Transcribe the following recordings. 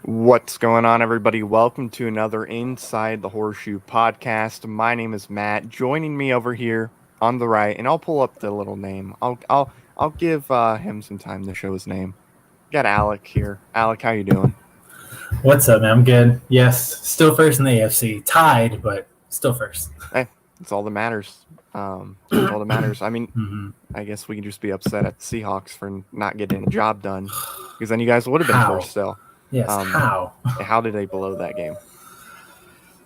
What's going on, everybody? Welcome to another Inside the Horseshoe podcast. My name is Matt. Joining me over here on the right, and I'll pull up the little name. I'll give him some time to show his name. Got Alec here. Alec, how you doing? What's up, man? I'm good. Yes, still first in the AFC. Tied, but still first. Hey, that's all that matters. That's all that matters. I mean, I guess we can just be upset at the Seahawks for not getting a job done, because then you guys would have been first still. Yes, how? How did they blow that game?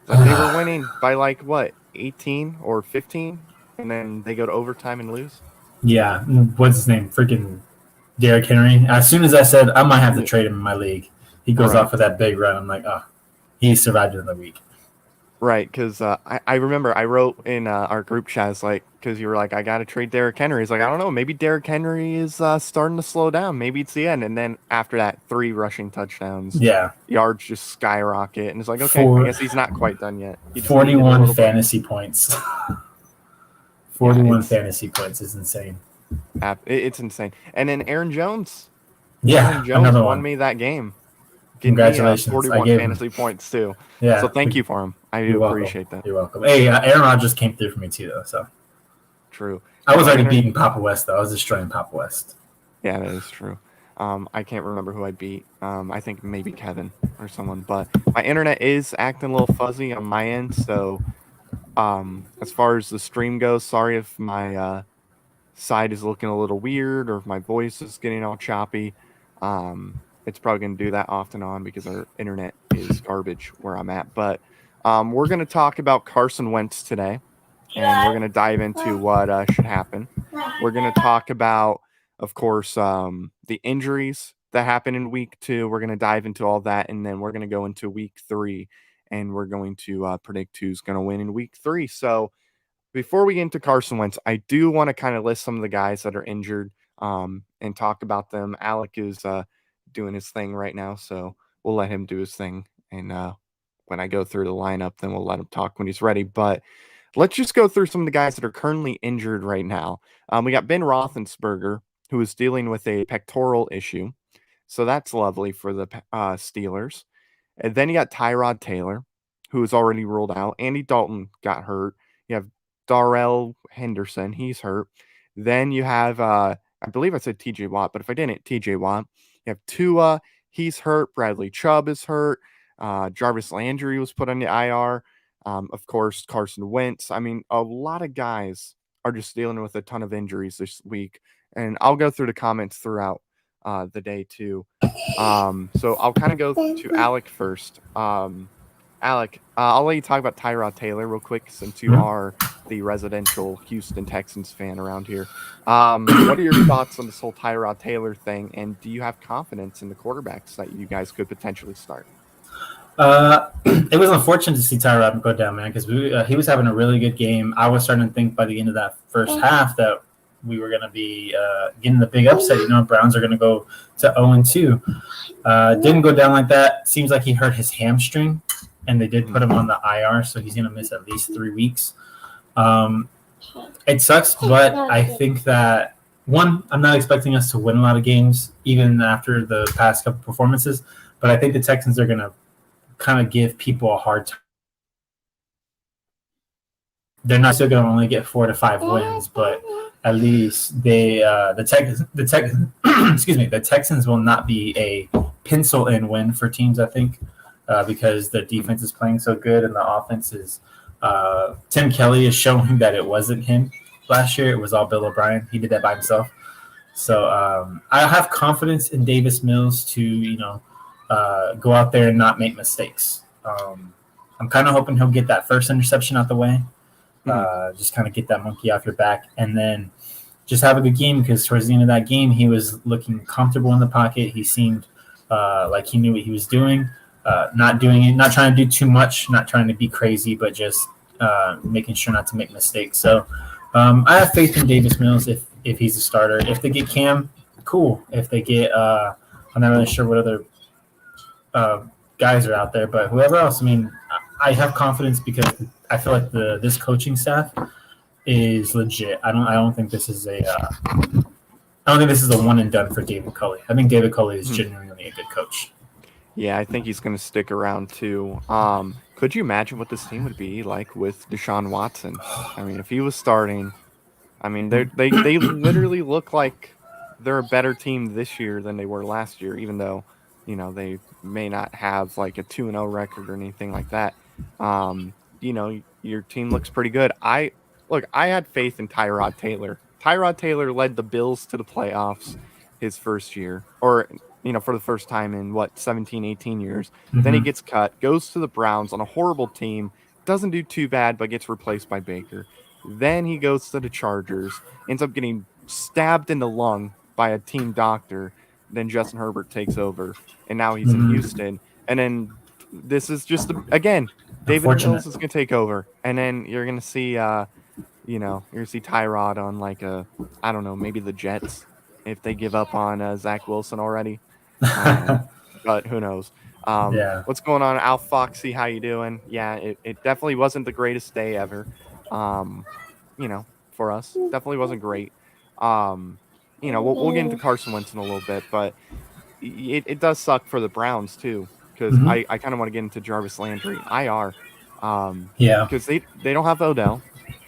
Like they were winning by 18 or 15, and then they go to overtime and lose? Yeah, what's his name? Freaking Derrick Henry. As soon as I said I might have to trade him in my league, he goes off for that big run. I'm like, he survived another week. Right, because I remember I wrote in our group chats, because you were like, I got to trade Derrick Henry. He's like, I don't know, maybe Derrick Henry is starting to slow down. Maybe it's the end. And then after that, 3 rushing touchdowns. Yeah. Yards just skyrocket. And it's like, okay, I guess he's not quite done yet. 41 fantasy points. 41 fantasy points is insane. It's insane. And then Aaron Jones. Yeah, Aaron Jones won me that game. Congratulations. 41 fantasy points, too. Yeah. So thank you for him. I do appreciate that. You're welcome. Hey, Aaron Rodgers came through for me, too, though. So true. I was already beating Papa West, though. I was destroying Papa West. Yeah, that is true. I can't remember who I beat. I think maybe Kevin or someone. But my internet is acting a little fuzzy on my end. So as far as the stream goes, sorry if my side is looking a little weird or if my voice is getting all choppy. It's probably going to do that off and on because our internet is garbage where I'm at. But we're going to talk about Carson Wentz today, and we're going to dive into what should happen. We're going to talk about, of course, the injuries that happened in week 2. We're going to dive into all that, and then we're going to go into week 3, and we're going to predict who's going to win in week 3. So before we get into Carson Wentz, I do want to kind of list some of the guys that are injured and talk about them. Alec is doing his thing right now, so we'll let him do his thing, and when I go through the lineup, then we'll let him talk when he's ready. But let's just go through some of the guys that are currently injured right now. We got Ben Roethlisberger, who is dealing with a pectoral issue, so that's lovely for the Steelers. And then you got Tyrod Taylor, who is already ruled out. Andy Dalton got hurt. You have Darrell Henderson, he's hurt. Then you have I believe I said TJ Watt, but if I didn't, TJ Watt. You have Tua, he's hurt. Bradley Chubb is hurt. Jarvis Landry was put on the IR. Of course, Carson Wentz. I mean, a lot of guys are just dealing with a ton of injuries this week. And I'll go through the comments throughout the day, too. So I'll kind of go to Alec first. Alec, I'll let you talk about Tyrod Taylor real quick since you are the residential Houston Texans fan around here. What are your thoughts on this whole Tyrod Taylor thing, and do you have confidence in the quarterbacks that you guys could potentially start? It was unfortunate to see Tyrod go down, man, because he was having a really good game. I was starting to think by the end of that first half that we were going to be getting the big upset. Browns are going to go to 0-2. Didn't go down like that. Seems like he hurt his hamstring, and they did put him on the IR, so he's going to miss at least 3 weeks. It sucks, but I think that, one, I'm not expecting us to win a lot of games, even after the past couple performances, but I think the Texans are going to kind of give people a hard time. They're not still going to only get 4 to 5 wins, but at least the Texans will not be a pencil-in win for teams, I think, because the defense is playing so good and the offense is Tim Kelly is showing that it wasn't him last year. It was all Bill O'Brien. He did that by himself. So I have confidence in Davis Mills to, go out there and not make mistakes. I'm kind of hoping he'll get that first interception out the way. Just kind of get that monkey off your back, and then just have a good game, because towards the end of that game, he was looking comfortable in the pocket. He seemed like he knew what he was doing, not doing it, not trying to do too much, not trying to be crazy, but just making sure not to make mistakes. So I have faith in Davis Mills if he's a starter. If they get Cam, cool. If they get I'm not really sure what other guys are out there, but whoever else, I mean, I have confidence because I feel like this coaching staff is legit. I don't think this is a one and done for David Culley. I think David Culley is genuinely a good coach. Yeah, I think he's going to stick around too. Could you imagine what this team would be like with Deshaun Watson? I mean, if he was starting, I mean, they literally look like they're a better team this year than they were last year, even though, they may not have like a 2-0 record or anything like that. Your team looks pretty good. I had faith in Tyrod Taylor. Tyrod Taylor led the Bills to the playoffs his first year, or for the first time in 17, 18 years. Then he Mm-hmm. gets cut, goes to the Browns on a horrible team, doesn't do too bad, but gets replaced by Baker. Then he goes to the Chargers, ends up getting stabbed in the lung by a team doctor. Then Justin Herbert takes over, and now he's in Mm-hmm. Houston. And then this is just again, David Unfortunate. Mills is going to take over, and then you're going to see, you're going to see Tyrod on like I don't know, maybe the Jets if they give up on Zach Wilson already. But who knows? Yeah. What's going on, Al Foxy? How you doing? Yeah, it definitely wasn't the greatest day ever. Um, for us, definitely wasn't great. Um, we'll get into Carson Wentz in a little bit, but it does suck for the Browns too, because Mm-hmm. I kind of want to get into Jarvis Landry IR, Yeah. because they don't have Odell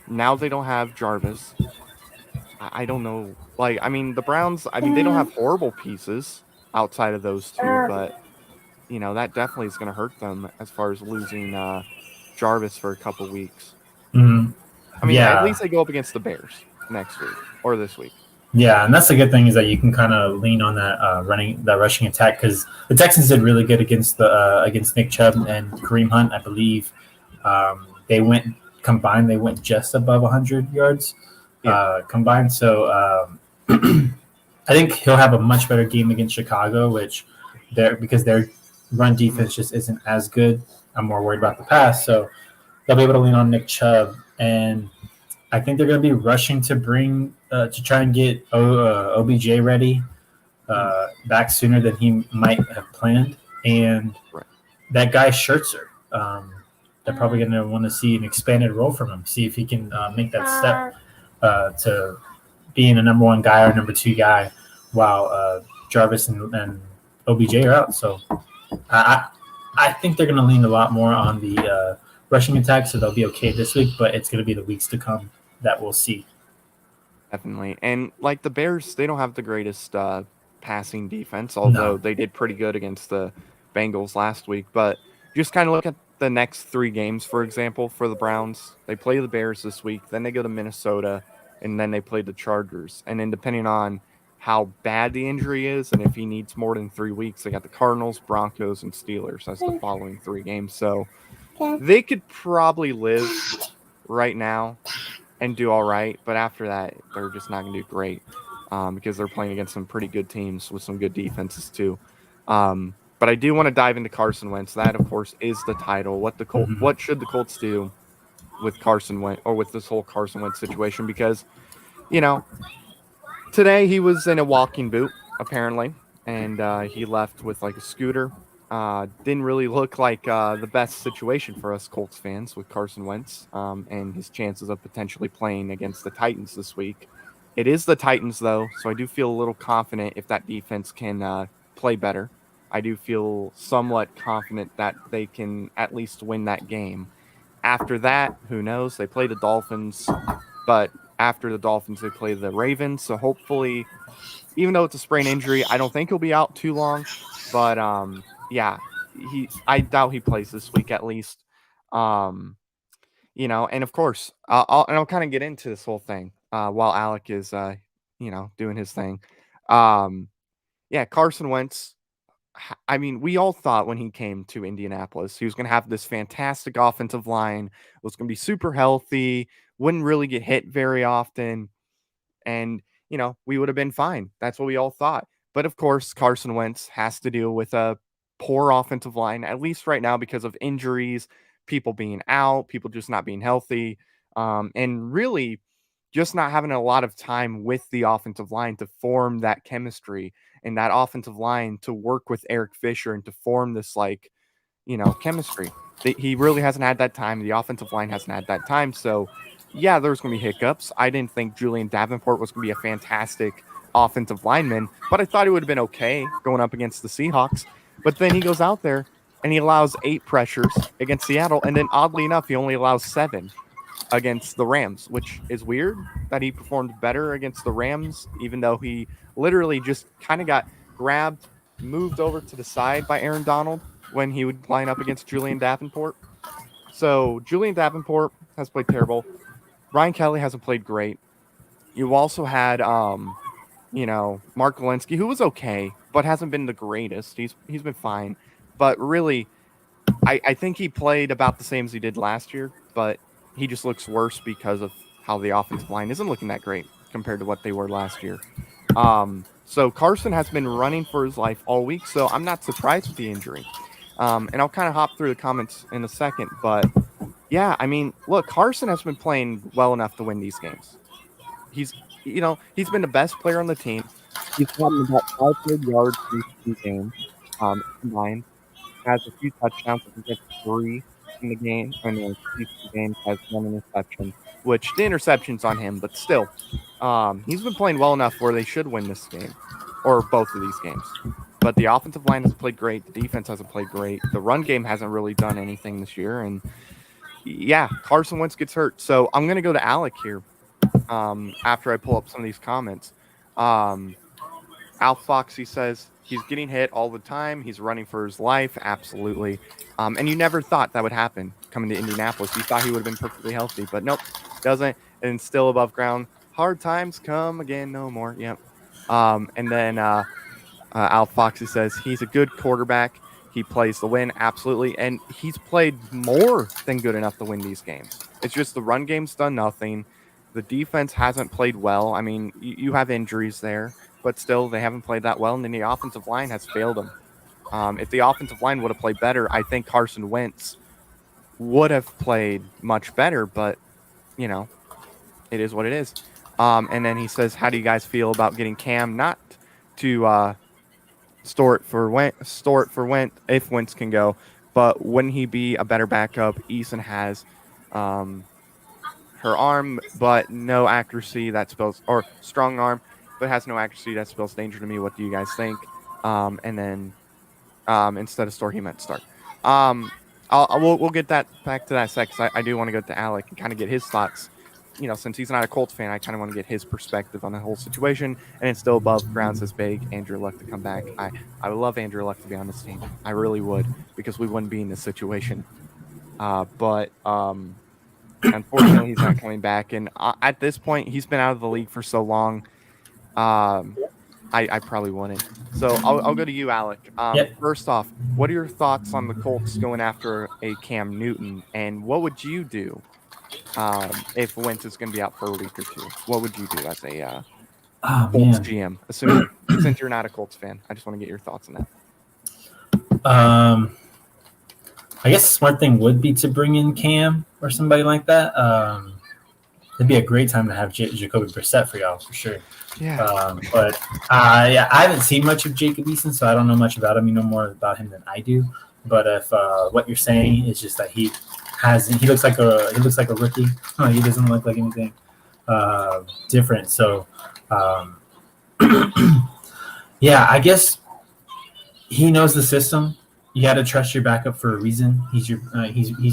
now, they don't have Jarvis. I don't know, like, I mean, the Browns, I mean, they don't have horrible pieces outside of those two, but that definitely is going to hurt them as far as losing Jarvis for a couple weeks. Mm-hmm. I mean, at Yeah. least they go up against the Bears next week or this week. Yeah, and that's the good thing is that you can kind of lean on that rushing attack because the Texans did really good against Nick Chubb and Kareem Hunt. I believe they went combined. They went just above 100 yards Yeah. combined. So I think he'll have a much better game against Chicago, which because their run Mhm. defense just isn't as good. I'm more worried about the pass, so they'll be able to lean on Nick Chubb and I think they're going to be rushing to bring to try and get OBJ ready Mhm. back sooner than he might have planned. And Right. that guy Scherzer, they're probably going to want to see an expanded role from him, see if he can make that step to being a number one guy or number two guy while Jarvis and OBJ are out. So I I think they're going to lean a lot more on the rushing attack, so they'll be okay this week. But it's going to be the weeks to come that we'll see. Definitely. And like the Bears, they don't have the greatest passing defense, although No. they did pretty good against the Bengals last week. But just kind of look at the next three games, for example, for the Browns. They play the Bears this week, then they go to Minnesota, and then they play the Chargers. And then depending on how bad the injury is and if he needs more than 3 weeks, they got the Cardinals, Broncos, and Steelers as the following three games. So they could probably live right now and do all right, but after that, they're just not going to do great because they're playing against some pretty good teams with some good defenses too. But I do want to dive into Carson Wentz. That, of course, is the title. Mm-hmm. What should the Colts do with Carson Wentz or with this whole Carson Wentz situation? Because you know today he was in a walking boot apparently, and he left with like a scooter. Didn't really look like the best situation for us Colts fans with Carson Wentz and his chances of potentially playing against the Titans this week. It is the Titans, though, so I do feel a little confident if that defense can play better. I do feel somewhat confident that they can at least win that game. After that, who knows? They play the Dolphins, but after the Dolphins, they play the Ravens. So hopefully, even though it's a sprain injury, I don't think he'll be out too long. But yeah, I doubt he plays this week at least. Um, and of course, I'll kind of get into this whole thing while Alec is doing his thing. Um, yeah, Carson Wentz. I mean, we all thought when he came to Indianapolis, he was going to have this fantastic offensive line, was going to be super healthy, wouldn't really get hit very often, and we would have been fine. That's what we all thought. But of course, Carson Wentz has to deal with a poor offensive line, at least right now, because of injuries, people being out, people just not being healthy, and really just not having a lot of time with the offensive line to form that chemistry and that offensive line to work with Eric Fisher and to form this chemistry. He really hasn't had that time. The offensive line hasn't had that time. So, yeah, there's going to be hiccups. I didn't think Julian Davenport was going to be a fantastic offensive lineman, but I thought he would have been okay going up against the Seahawks. But then he goes out there and he allows 8 pressures against Seattle, and then oddly enough, he only allows 7 against the Rams, which is weird that he performed better against the Rams, even though he literally just kind of got grabbed, moved over to the side by Aaron Donald when he would line up against Julian Davenport. So Julian Davenport has played terrible. Ryan Kelly hasn't played great. You also had, Mark Walensky, who was okay, but hasn't been the greatest. He's been fine. But really, I think he played about the same as he did last year, but he just looks worse because of how the offensive line isn't looking that great compared to what they were last year. So Carson has been running for his life all week, so I'm not surprised with the injury. And I'll kind of hop through the comments in a second, but yeah, I mean, look, Carson has been playing well enough to win these games. He's been the best player on the team. He's gotten about 500 yards these 2 games combined. Has a few touchdowns. I think he has 3 in the game. And then these 2 games has 1 interception, which the interception's on him, but still, he's been playing well enough where they should win this game, or both of these games. But the offensive line hasn't played great. The defense hasn't played great. The run game hasn't really done anything this year. And yeah, Carson Wentz gets hurt. So I'm going to go to Alec here after I pull up some of these comments. Al Foxy says he's getting hit all the time. He's running for his life. Absolutely. And you never thought that would happen coming to Indianapolis. You thought he would have been perfectly healthy, but nope, doesn't. And still above ground. Hard times come again no more. Yep. And then Al Foxy says he's a good quarterback. He plays to win. Absolutely. And he's played more than good enough to win these games. It's just the run game's done nothing. The defense hasn't played well. I mean, you have injuries there, but still they haven't played that well. And then the offensive line has failed them. If the offensive line would have played better, I think Carson Wentz would have played much better, but, it is what it is. And then he says, how do you guys feel about getting Cam not to store it for Wentz if Wentz can go, but wouldn't he be a better backup? Eason has her arm, but no accuracy that spells, or strong arm, but has no accuracy that spells danger to me. What do you guys think? And then instead of store, he meant start. We'll get that back to that second. I do want to go to Alec and kind of get his thoughts. Since he's not a Colts fan, I kind of want to get his perspective on the whole situation. And it's still above ground, says big Andrew Luck to come back. I would love Andrew Luck to be on this team. I really would, because we wouldn't be in this situation. But unfortunately, he's not coming back. And at this point, he's been out of the league for so long. I probably wouldn't. So I'll go to you, Alec. Yep. First off, what are your thoughts on the Colts going after a Cam Newton? And what would you do if Wentz is going to be out for a week or 2? What would you do as a Colts GM? Assuming since you're not a Colts fan, I just want to get your thoughts on that. I guess the smart thing would be to bring in Cam or somebody like that. It'd be a great time to have Jacoby Brissett for y'all, for sure. Yeah. But I haven't seen much of Jacob Eason, so I don't know much about him. You know more about him than I do. But if what you're saying is just that he looks like a rookie. He doesn't look like anything different. So yeah, I guess he knows the system. You got to trust your backup for a reason. He's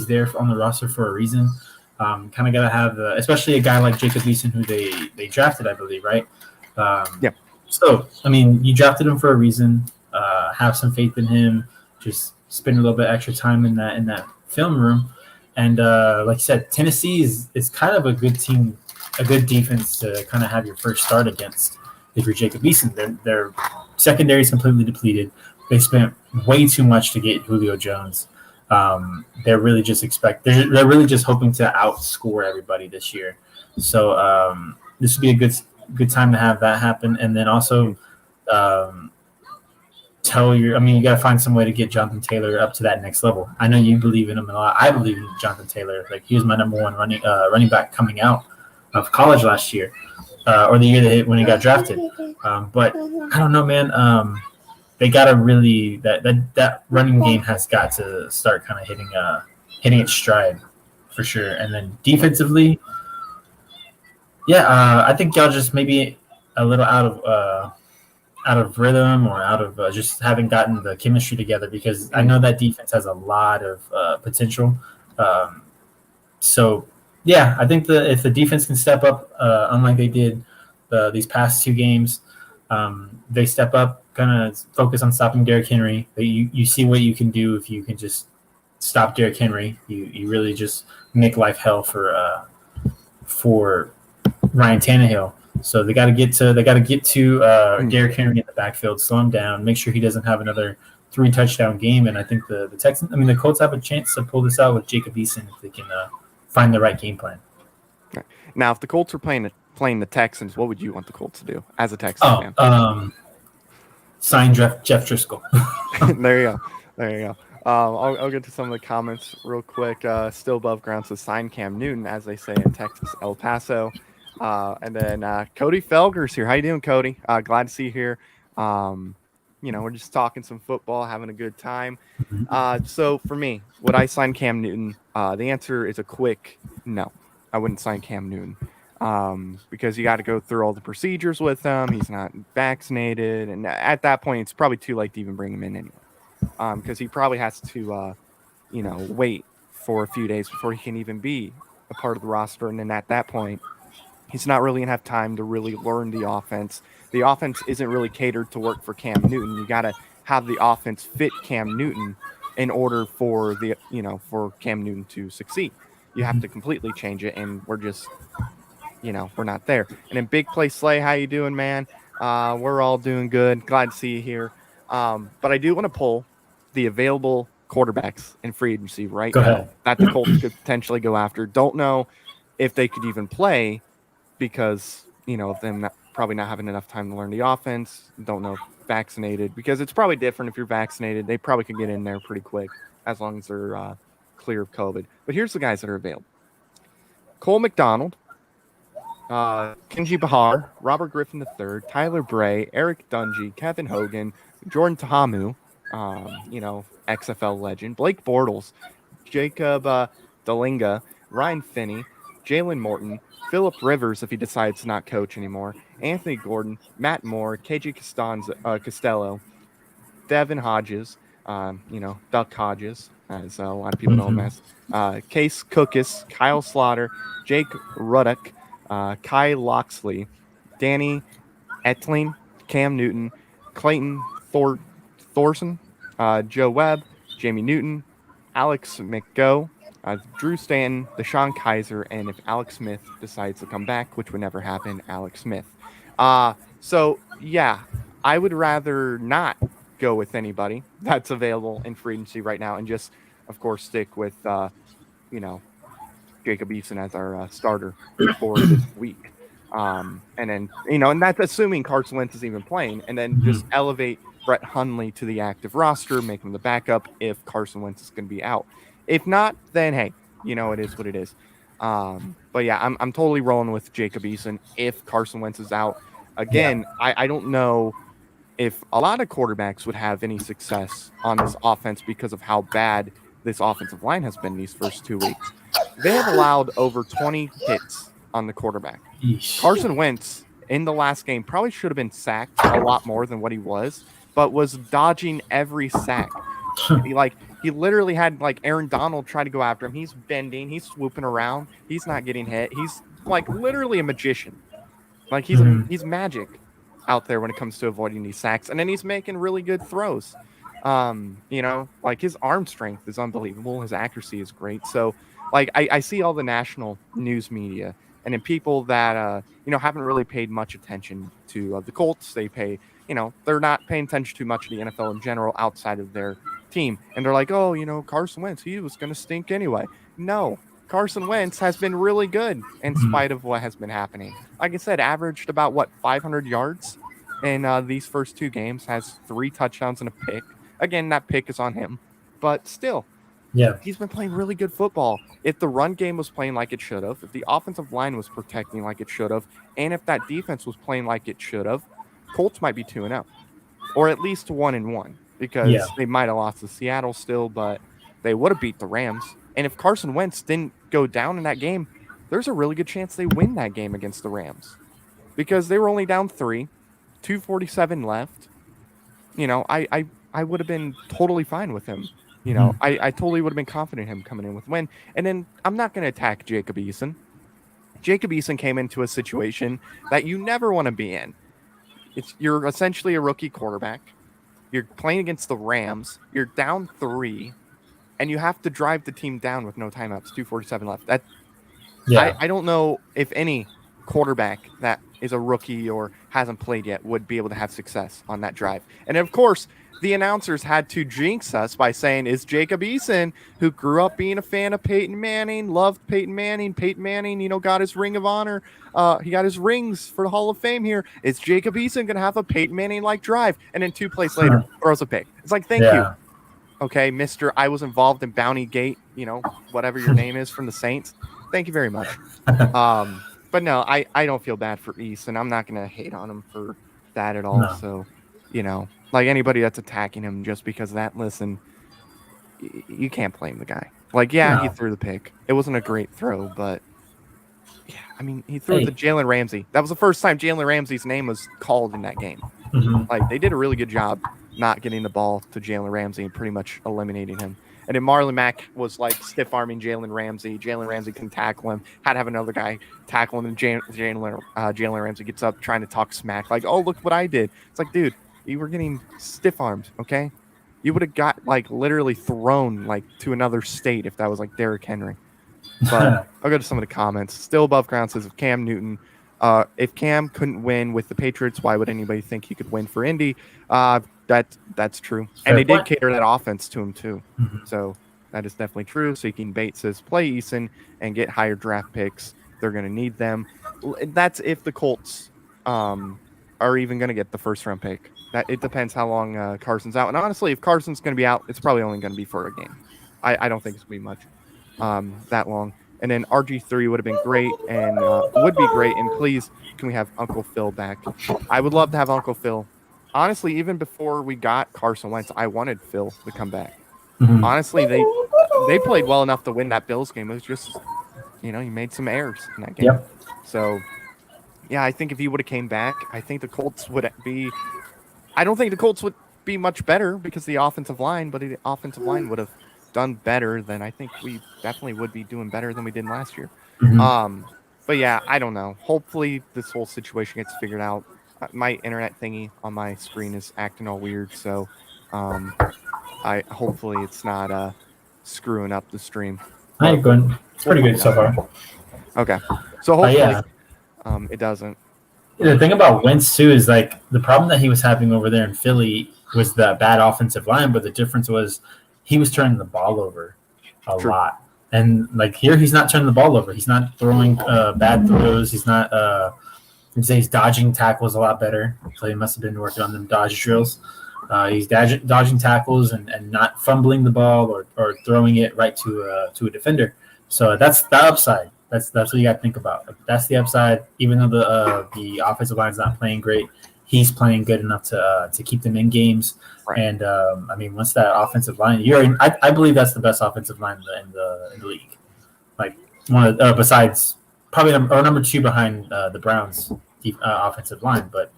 there on the roster for a reason. Kind of got to have, especially a guy like Jacob Eason, who they drafted, I believe, right? Yeah. So, I mean, you drafted him for a reason. Have some faith in him. Just spend a little bit extra time in that film room. And like I said, Tennessee is kind of a good team, a good defense to kind of have your first start against if you're Jacob Eason. Their secondary is completely depleted. They spent way too much to get Julio Jones. They're really just they're really just hoping to outscore everybody this year. So this would be a good time to have that happen. And then also you got to find some way to get Jonathan Taylor up to that next level. I know you believe in him a lot. I believe in Jonathan Taylor. Like, he was my number one running back coming out of college last year, or the year when he got drafted. But I don't know, man. They got to really that running game has got to start kind of hitting its stride for sure. And then defensively, I think y'all just maybe a little out out of rhythm or out of just having gotten the chemistry together, because I know that defense has a lot of potential. Um, so, yeah, I think if the defense can step up, unlike they did these past two games, they step up, kind of focus on stopping Derrick Henry. You see what you can do if you can just stop Derrick Henry. You really just make life hell for Ryan Tannehill. So they got to get to Derrick Henry in the backfield, slow him down, make sure he doesn't have another 3 touchdown game. And I think the Colts have a chance to pull this out with Jacob Eason if they can find the right game plan. Now, if the Colts are playing the Texans, what would you want the Colts to do as a Texans fan? Sign Jeff Driscoll. There you go. I'll get to some of the comments real quick. Still above ground says sign Cam Newton, as they say in Texas, El Paso. And then Cody Felger's here. How you doing, Cody? Glad to see you here. We're just talking some football, having a good time. So for me, would I sign Cam Newton? The answer is a quick no. I wouldn't sign Cam Newton because you got to go through all the procedures with him. He's not vaccinated. And at that point, it's probably too late to even bring him in anyway because he probably has to, wait for a few days before he can even be a part of the roster. And then at that point, he's not really going to have time to really learn the offense. The offense isn't really catered to work for Cam Newton. You got to have the offense fit Cam Newton in order for for Cam Newton to succeed. You have to completely change it, and we're just, we're not there. And then Big Play Slay, how you doing, man? We're all doing good. Glad to see you here. But I do want to pull the available quarterbacks in free agency right now that the Colts could potentially go after. Don't know if they could even play because, of them probably not having enough time to learn the offense. Don't know if vaccinated, because it's probably different if you're vaccinated. They probably could get in there pretty quick as long as they're clear of COVID. But here's the guys that are available. Cole McDonald, Kenji Bahar, Robert Griffin III, Tyler Bray, Eric Dungy, Kevin Hogan, Jordan Tahamu, XFL legend, Blake Bortles, Jacob Dalinga, Ryan Finney, Jalen Morton, Phillip Rivers, if he decides to not coach anymore, Anthony Gordon, Matt Moore, KJ Costello, Devin Hodges, Duck Hodges, as a lot of people know him as, Case Cookus, Kyle Slaughter, Jake Ruddock, Kai Loxley, Danny Etling, Cam Newton, Clayton Thorson, Joe Webb, Jamie Newton, Alex McGough, Drew Stanton, Deshaun Kaiser, and if Alex Smith decides to come back, which would never happen, Alex Smith. So, yeah, I would rather not go with anybody that's available in free agency right now and just, of course, stick with, Jacob Eason as our starter for this week. And then, and that's assuming Carson Wentz is even playing, and then just elevate Brett Hundley to the active roster, make him the backup if Carson Wentz is going to be out. If not, then hey, it is what it is. But yeah, I'm totally rolling with Jacob Eason if Carson Wentz is out. Again, I don't know if a lot of quarterbacks would have any success on this offense because of how bad this offensive line has been these first 2 weeks. They have allowed over 20 hits on the quarterback. Carson Wentz in the last game probably should have been sacked a lot more than what he was, but was dodging every sack. He literally had Aaron Donald try to go after him. He's bending, he's swooping around, he's not getting hit. He's literally a magician. He's magic out there when it comes to avoiding these sacks, and then he's making really good throws. His arm strength is unbelievable. His accuracy is great. So, I see all the national news media and then people that haven't really paid much attention to the Colts. They pay, they're not paying attention too much to the NFL in general outside of their team, and they're like, oh, Carson Wentz, he was going to stink anyway. No, Carson Wentz has been really good in spite of what has been happening. Like I said, averaged about 500 yards in these first 2 games, has 3 touchdowns and a pick. Again, that pick is on him, but still, he's been playing really good football. If the run game was playing like it should have, if the offensive line was protecting like it should have, and if that defense was playing like it should have, Colts might be 2-0, or at least 1-1, because they might have lost to Seattle still, but they would have beat the Rams. And if Carson Wentz didn't go down in that game, there's a really good chance they win that game against the Rams, because they were only down 3. 2:47 left, I would have been totally fine with him. Mhm. I totally would have been confident in him coming in with a win. And then I'm not going to attack Jacob Eason. Jacob Eason came into a situation that you never want to be in. You're essentially a rookie quarterback. You're playing against the Rams. You're down 3, and you have to drive the team down with no timeouts. 2:47 left. Yeah. I don't know if any quarterback that is a rookie or hasn't played yet would be able to have success on that drive. And of course, the announcers had to jinx us by saying, is Jacob Eason, who grew up being a fan of Peyton Manning, loved Peyton Manning. Peyton Manning, got his Ring of Honor. He got his rings for the Hall of Fame here. Is Jacob Eason going to have a Peyton Manning-like drive? And then 2 plays later, throws a pick. It's like, thank you. Yeah. Okay, Mr. I was involved in Bounty Gate, whatever your name is from the Saints. Thank you very much. But no, I don't feel bad for Eason. I'm not going to hate on him for that at all. No. So, like anybody that's attacking him just because of that, listen, you can't blame the guy. Like, yeah, he No. threw the pick. It wasn't a great throw, but yeah, I mean, he threw it Hey. to Jalen Ramsey. That was the first time Jalen Ramsey's name was called in that game. Mhm. Like, they did a really good job not getting the ball to Jalen Ramsey and pretty much eliminating him. And then Marlon Mack was like stiff arming Jalen Ramsey. Jalen Ramsey couldn't tackle him. Had to have another guy tackle him. And Jalen Ramsey gets up trying to talk smack. Like, oh, look what I did. It's like, dude, you were getting stiff armed, okay? You would have got like literally thrown like to another state if that was like Derrick Henry. But I'll go to some of the comments. Still above ground says if Cam Newton, if Cam couldn't win with the Patriots, why would anybody think he could win for Indy? That's true. And they did cater that offense to him too. Mhm. So that is definitely true. Seeking Bates says play Eason and get higher draft picks. They're going to need them. That's if the Colts are even going to get the first round pick. That it depends how long Carson's out. And honestly, if Carson's going to be out, it's probably only going to be for a game. I don't think it's going to be much that long. And then RG3 would have been great and would be great. And please, can we have Uncle Phil back? I would love to have Uncle Phil. Honestly, even before we got Carson Wentz, I wanted Phil to come back. Mhm. Honestly, they played well enough to win that Bills game. It was just, he made some errors in that game. Yep. So, yeah, I think if he would have came back, I think the Colts would be. I don't think the Colts would be much better because the offensive line, but the offensive line would have done better than I think we definitely would be doing better than we did last year. Mhm. But yeah, I don't know. Hopefully this whole situation gets figured out. My internet thingy on my screen is acting all weird, so I hopefully it's not screwing up the stream. Hi, good. It's pretty good so far. Okay, so hopefully Yeah. it doesn't. The thing about Wentz too is like the problem that he was having over there in Philly was the bad offensive line, but the difference was he was turning the ball over a True. lot. And like here, he's not turning the ball over. He's not throwing bad throws. He's not. I'd say he's dodging tackles a lot better. So he must have been working on them dodge drills. He's dodging tackles and not fumbling the ball or throwing it right to a defender. So that's the upside. That's what you got to think about. Like, that's the upside. Even though the offensive line's not playing great, he's playing good enough to keep them in games. Right. And I mean, once that offensive line, I believe that's the best offensive line in the league. Like one of besides probably number 2 behind the Browns offensive line, but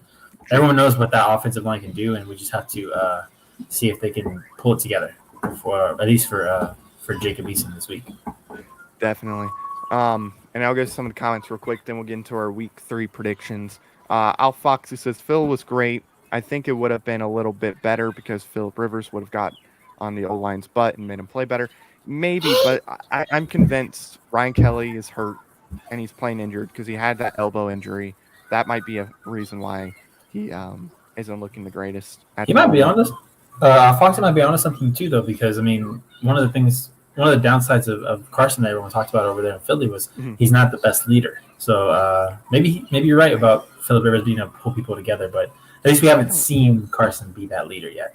everyone knows what that offensive line can do, and we just have to see if they can pull it together for at least for Jacob Eason this week. Definitely. And I'll go to some of the comments real quick, then we'll get into our week 3 predictions. Al Foxy says Phil was great. I think it would have been a little bit better because Philip Rivers would have got on the O-line's butt and made him play better. Maybe, but I'm convinced Ryan Kelly is hurt and he's playing injured because he had that elbow injury. That might be a reason why he isn't looking the greatest. He might be honest. Foxy might be honest something too, though, because I mean, one of the downsides of Carson that everyone talked about over there in Philly was he's not the best leader. So maybe you're right about Philip Rivers being able to pull people together, but at least we haven't seen Carson be that leader yet.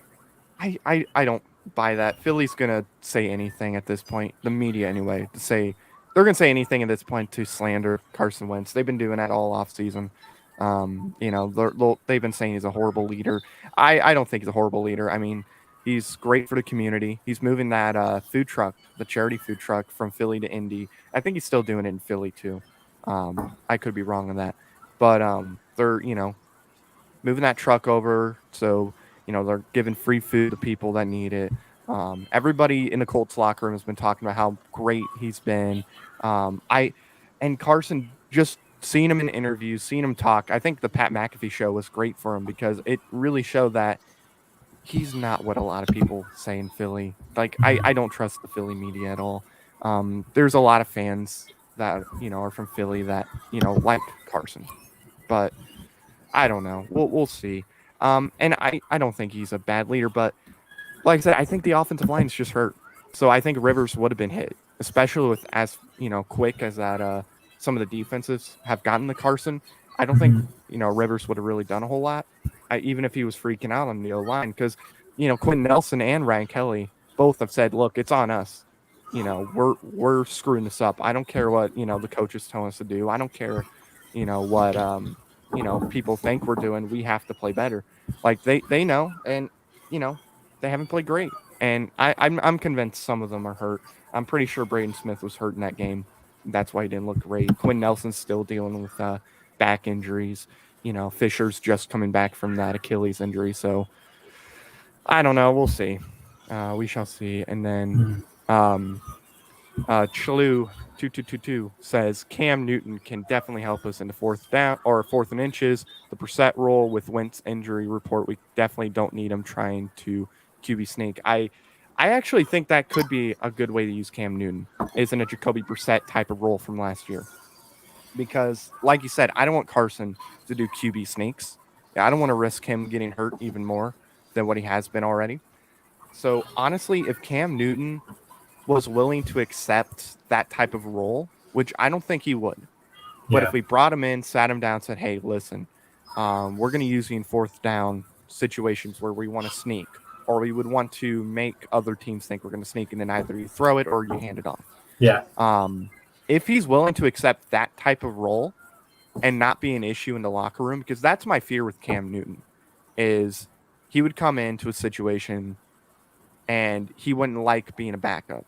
I don't buy that. Philly's gonna say anything at this point. The media, anyway, they're gonna say anything at this point to slander Carson Wentz. They've been doing that all off season. They've been saying he's a horrible leader. I don't think he's a horrible leader. I mean, he's great for the community. He's moving that food truck, the charity food truck, from Philly to Indy. I think he's still doing it in Philly too. I could be wrong on that, but they're moving that truck over. So, they're giving free food to people that need it. Everybody in the Colts locker room has been talking about how great he's been. And Carson, just seeing him in interviews, seeing him talk, I think the Pat McAfee show was great for him because it really showed that he's not what a lot of people say in Philly. Like, Mhm. I don't trust the Philly media at all. There's a lot of fans that, are from Philly that, like Carson, but I don't know. We'll see. And I don't think he's a bad leader, but like I said, I think the offensive line is just hurt. So I think Rivers would have been hit, especially with as quick as that some of the defenses have gotten the Carson. I don't think Mhm. Rivers would have really done a whole lot, even if he was freaking out on the O line, because Quinn Nelson and Ryan Kelly both have said, "Look, it's on us. We're screwing this up. I don't care what the coaches tell us to do. I don't care, what people think we're doing. We have to play better. Like they know, and you know they haven't played great. And I'm convinced some of them are hurt. I'm pretty sure Braden Smith was hurt in that game. That's why he didn't look great. Quinn Nelson's still dealing with back injuries. Fisher's just coming back from that Achilles injury. So I don't know. We'll see. We shall see. And then Mhm. um, Chalu 2222 says Cam Newton can definitely help us in the fourth down or fourth and inches. The Brissett role with Wentz injury report, we definitely don't need him trying to QB sneak. I actually think that could be a good way to use Cam Newton, is in a Jacoby Brissett type of role from last year. Because, like you said, I don't want Carson to do QB sneaks. I don't want to risk him getting hurt even more than what he has been already. So honestly, if Cam Newton was willing to accept that type of role, which I don't think he would. But if Yeah. we brought him in, sat him down, said, "Hey, listen, we're going to use you in fourth down situations where we want to sneak, or we would want to make other teams think we're going to sneak, and then either you throw it or you hand it off." Yeah. Um, if he's willing to accept that type of role and not be an issue in the locker room, because that's my fear with Cam Newton, is he would come into a situation and he wouldn't like being a backup,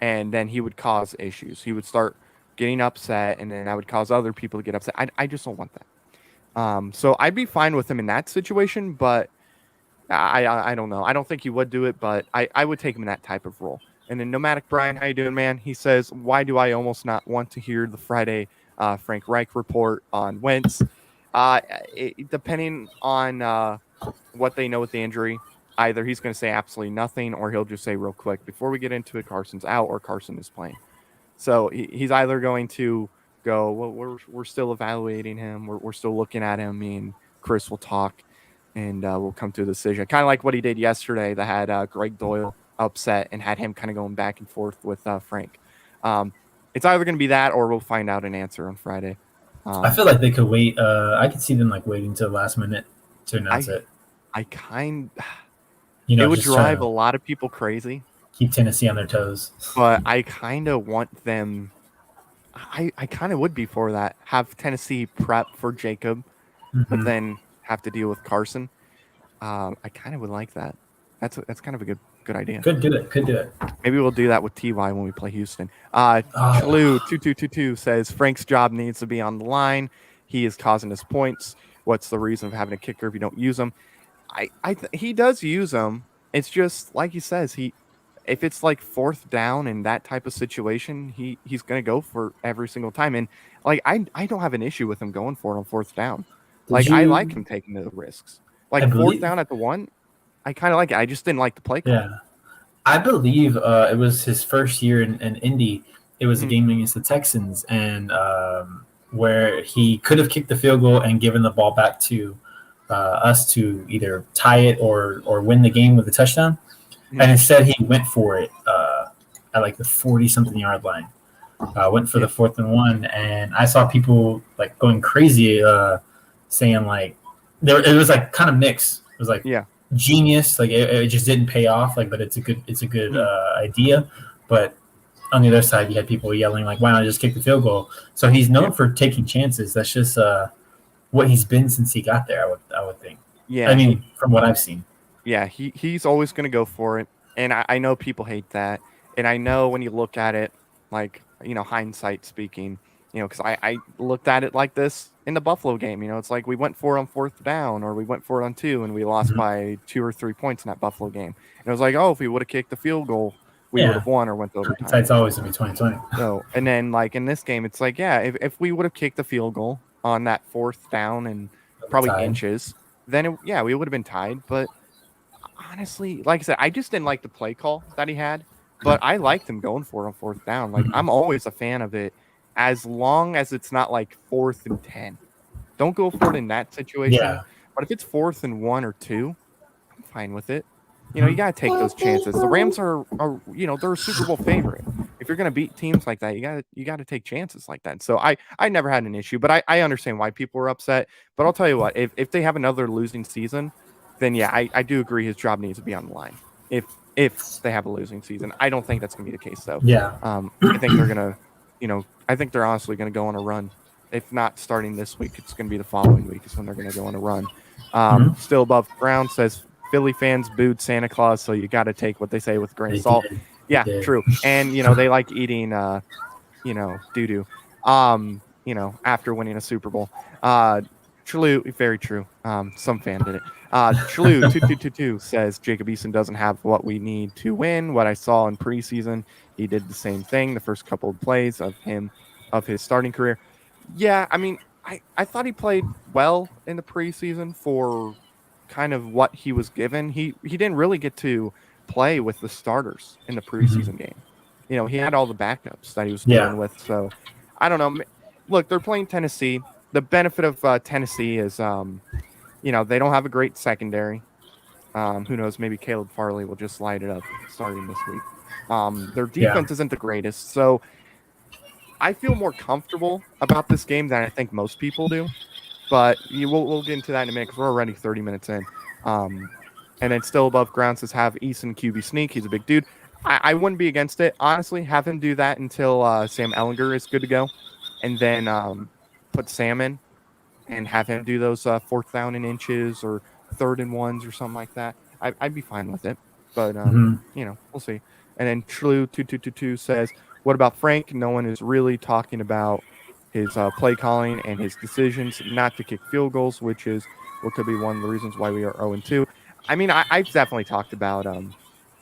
and then he would cause issues. He would start getting upset, and then I would cause other people to get upset. I just don't want that. So I'd be fine with him in that situation, but I don't know. I don't think he would do it, but I would take him in that type of role. And then Nomadic Brian, how you doing, man? He says, "Why do I almost not want to hear the Friday Frank Reich report on Wentz? Uh, Depending on what they know with the injury, either he's going to say absolutely nothing, or he'll just say real quick, before we get into it, Carson's out or Carson is playing. So he's either going to go, well, we're still evaluating him, we're still looking at him. Me and Chris will talk, and we'll come to a decision. Kind of like what he did yesterday that had Greg Doyle upset and had him kind of going back and forth with Frank. It's either going to be that, or we'll find out an answer on Friday. I feel like they could wait. I could see them like waiting till the last minute to announce I it. I kind You It know, would just trying drive a to lot of people crazy, keep Tennessee on their toes. but I kind of want them. I kind of would be for that. Have Tennessee prep for Jacob, but Hmm. then have to deal with Carson. I kind of would like that. That's kind of a good idea. Could do it. Could do it. Maybe we'll do that with Ty when we play Houston. Chalu Oh, 2222 says Frank's job needs to be on the line. He is causing us points. What's the reason of having a kicker if you don't use him? He does use them. It's just like he says, if it's like fourth down in that type of situation, he's going to go for every single time. And like I don't have an issue with him going for it on fourth down. did Like I like you? him taking the risks. I Like fourth believe. down at the one, I kind of like it. I just didn't like the play call. Yeah, I believe it was his first year in Indy. It was a Mhm. game against the Texans, and where he could have kicked the field goal and given the ball back to us to either tie it or win the game with a touchdown. And Mhm. instead, he went for it at like the 40-something yard line. Went for Yeah. the 4th and 1, and I saw people like going crazy, saying like it was like kind of mixed. It was like Yeah. genius, like it just didn't pay off, like, but it's a good Mhm. idea. But on the other side, you had people yelling like, "Why not just kick the field goal?" So he's Yeah. known for taking chances. That's just what he's been since he got there. I would think. I Yeah. mean, from what I've seen. He's always going to go for it. And I know people hate that. And I know when you look at it, like, hindsight speaking, because I looked at it like this in the Buffalo game. It's like we went for it on fourth down, or we went for it on two, and we lost by 2 or 3 points in that Buffalo game. And it was like, oh, if we would have kicked the field goal, we would have won or went to overtime. It's always going to be 2020. So, and then like in this game, it's like, yeah, if we would have kicked the field goal on that fourth down and probably inches, then we would have been tied. But honestly, like I said, I just didn't like the play call that he had, but I liked him going for it on fourth down. Like I'm always a fan of it, as long as it's not like 4th and 10. Don't go for it in that situation. Yeah. But if it's 4th and 1 or 2, I'm fine with it. You got to take those chances. The Rams are they're a Super Bowl favorite. If you're going to beat teams like that, you got to take chances like that. So I never had an issue, but I understand why people were upset. But I'll tell you what, if they have another losing season, then yeah, I do agree his job needs to be on the line. If they have a losing season, I don't think that's going to be the case though. Yeah. I think they're going to, I think they're honestly going to go on a run. If not starting this week, it's going to be the following week is when they're going to go on a run. Still above ground says Philly fans booed Santa Claus, so you got to take what they say with a grain of salt. Yeah, true. And they like eating doo-doo after winning a Super Bowl. Chalou, very true. Some fan did it. Chalou 2222 says Jacob Eason doesn't have what we need to win. What I saw in preseason, he did the same thing the first couple of plays of his starting career. Yeah, I mean, I thought he played well in the preseason for kind of what he was given. He didn't really get to play with the starters in the preseason game. He had all the backups that he was dealing with. So I don't know. Look, they're playing Tennessee. The benefit of Tennessee is, they don't have a great secondary. Who knows? Maybe Caleb Farley will just light it up starting this week. Their defense isn't the greatest. So I feel more comfortable about this game than I think most people do. But we'll get into that in a minute because we're already 30 minutes in. And then still above ground says have Eason QB sneak. He's a big dude. I wouldn't be against it. Honestly, have him do that until Sam Ehlinger is good to go. And then put Sam in and have him do those 4th down and inches or 3rd and 1s or something like that. I'd be fine with it. But, we'll see. And then True2222 says, what about Frank? No one is really talking about his play calling and his decisions not to kick field goals, which is what could be one of the reasons why we are 0-2. I mean, I've definitely talked about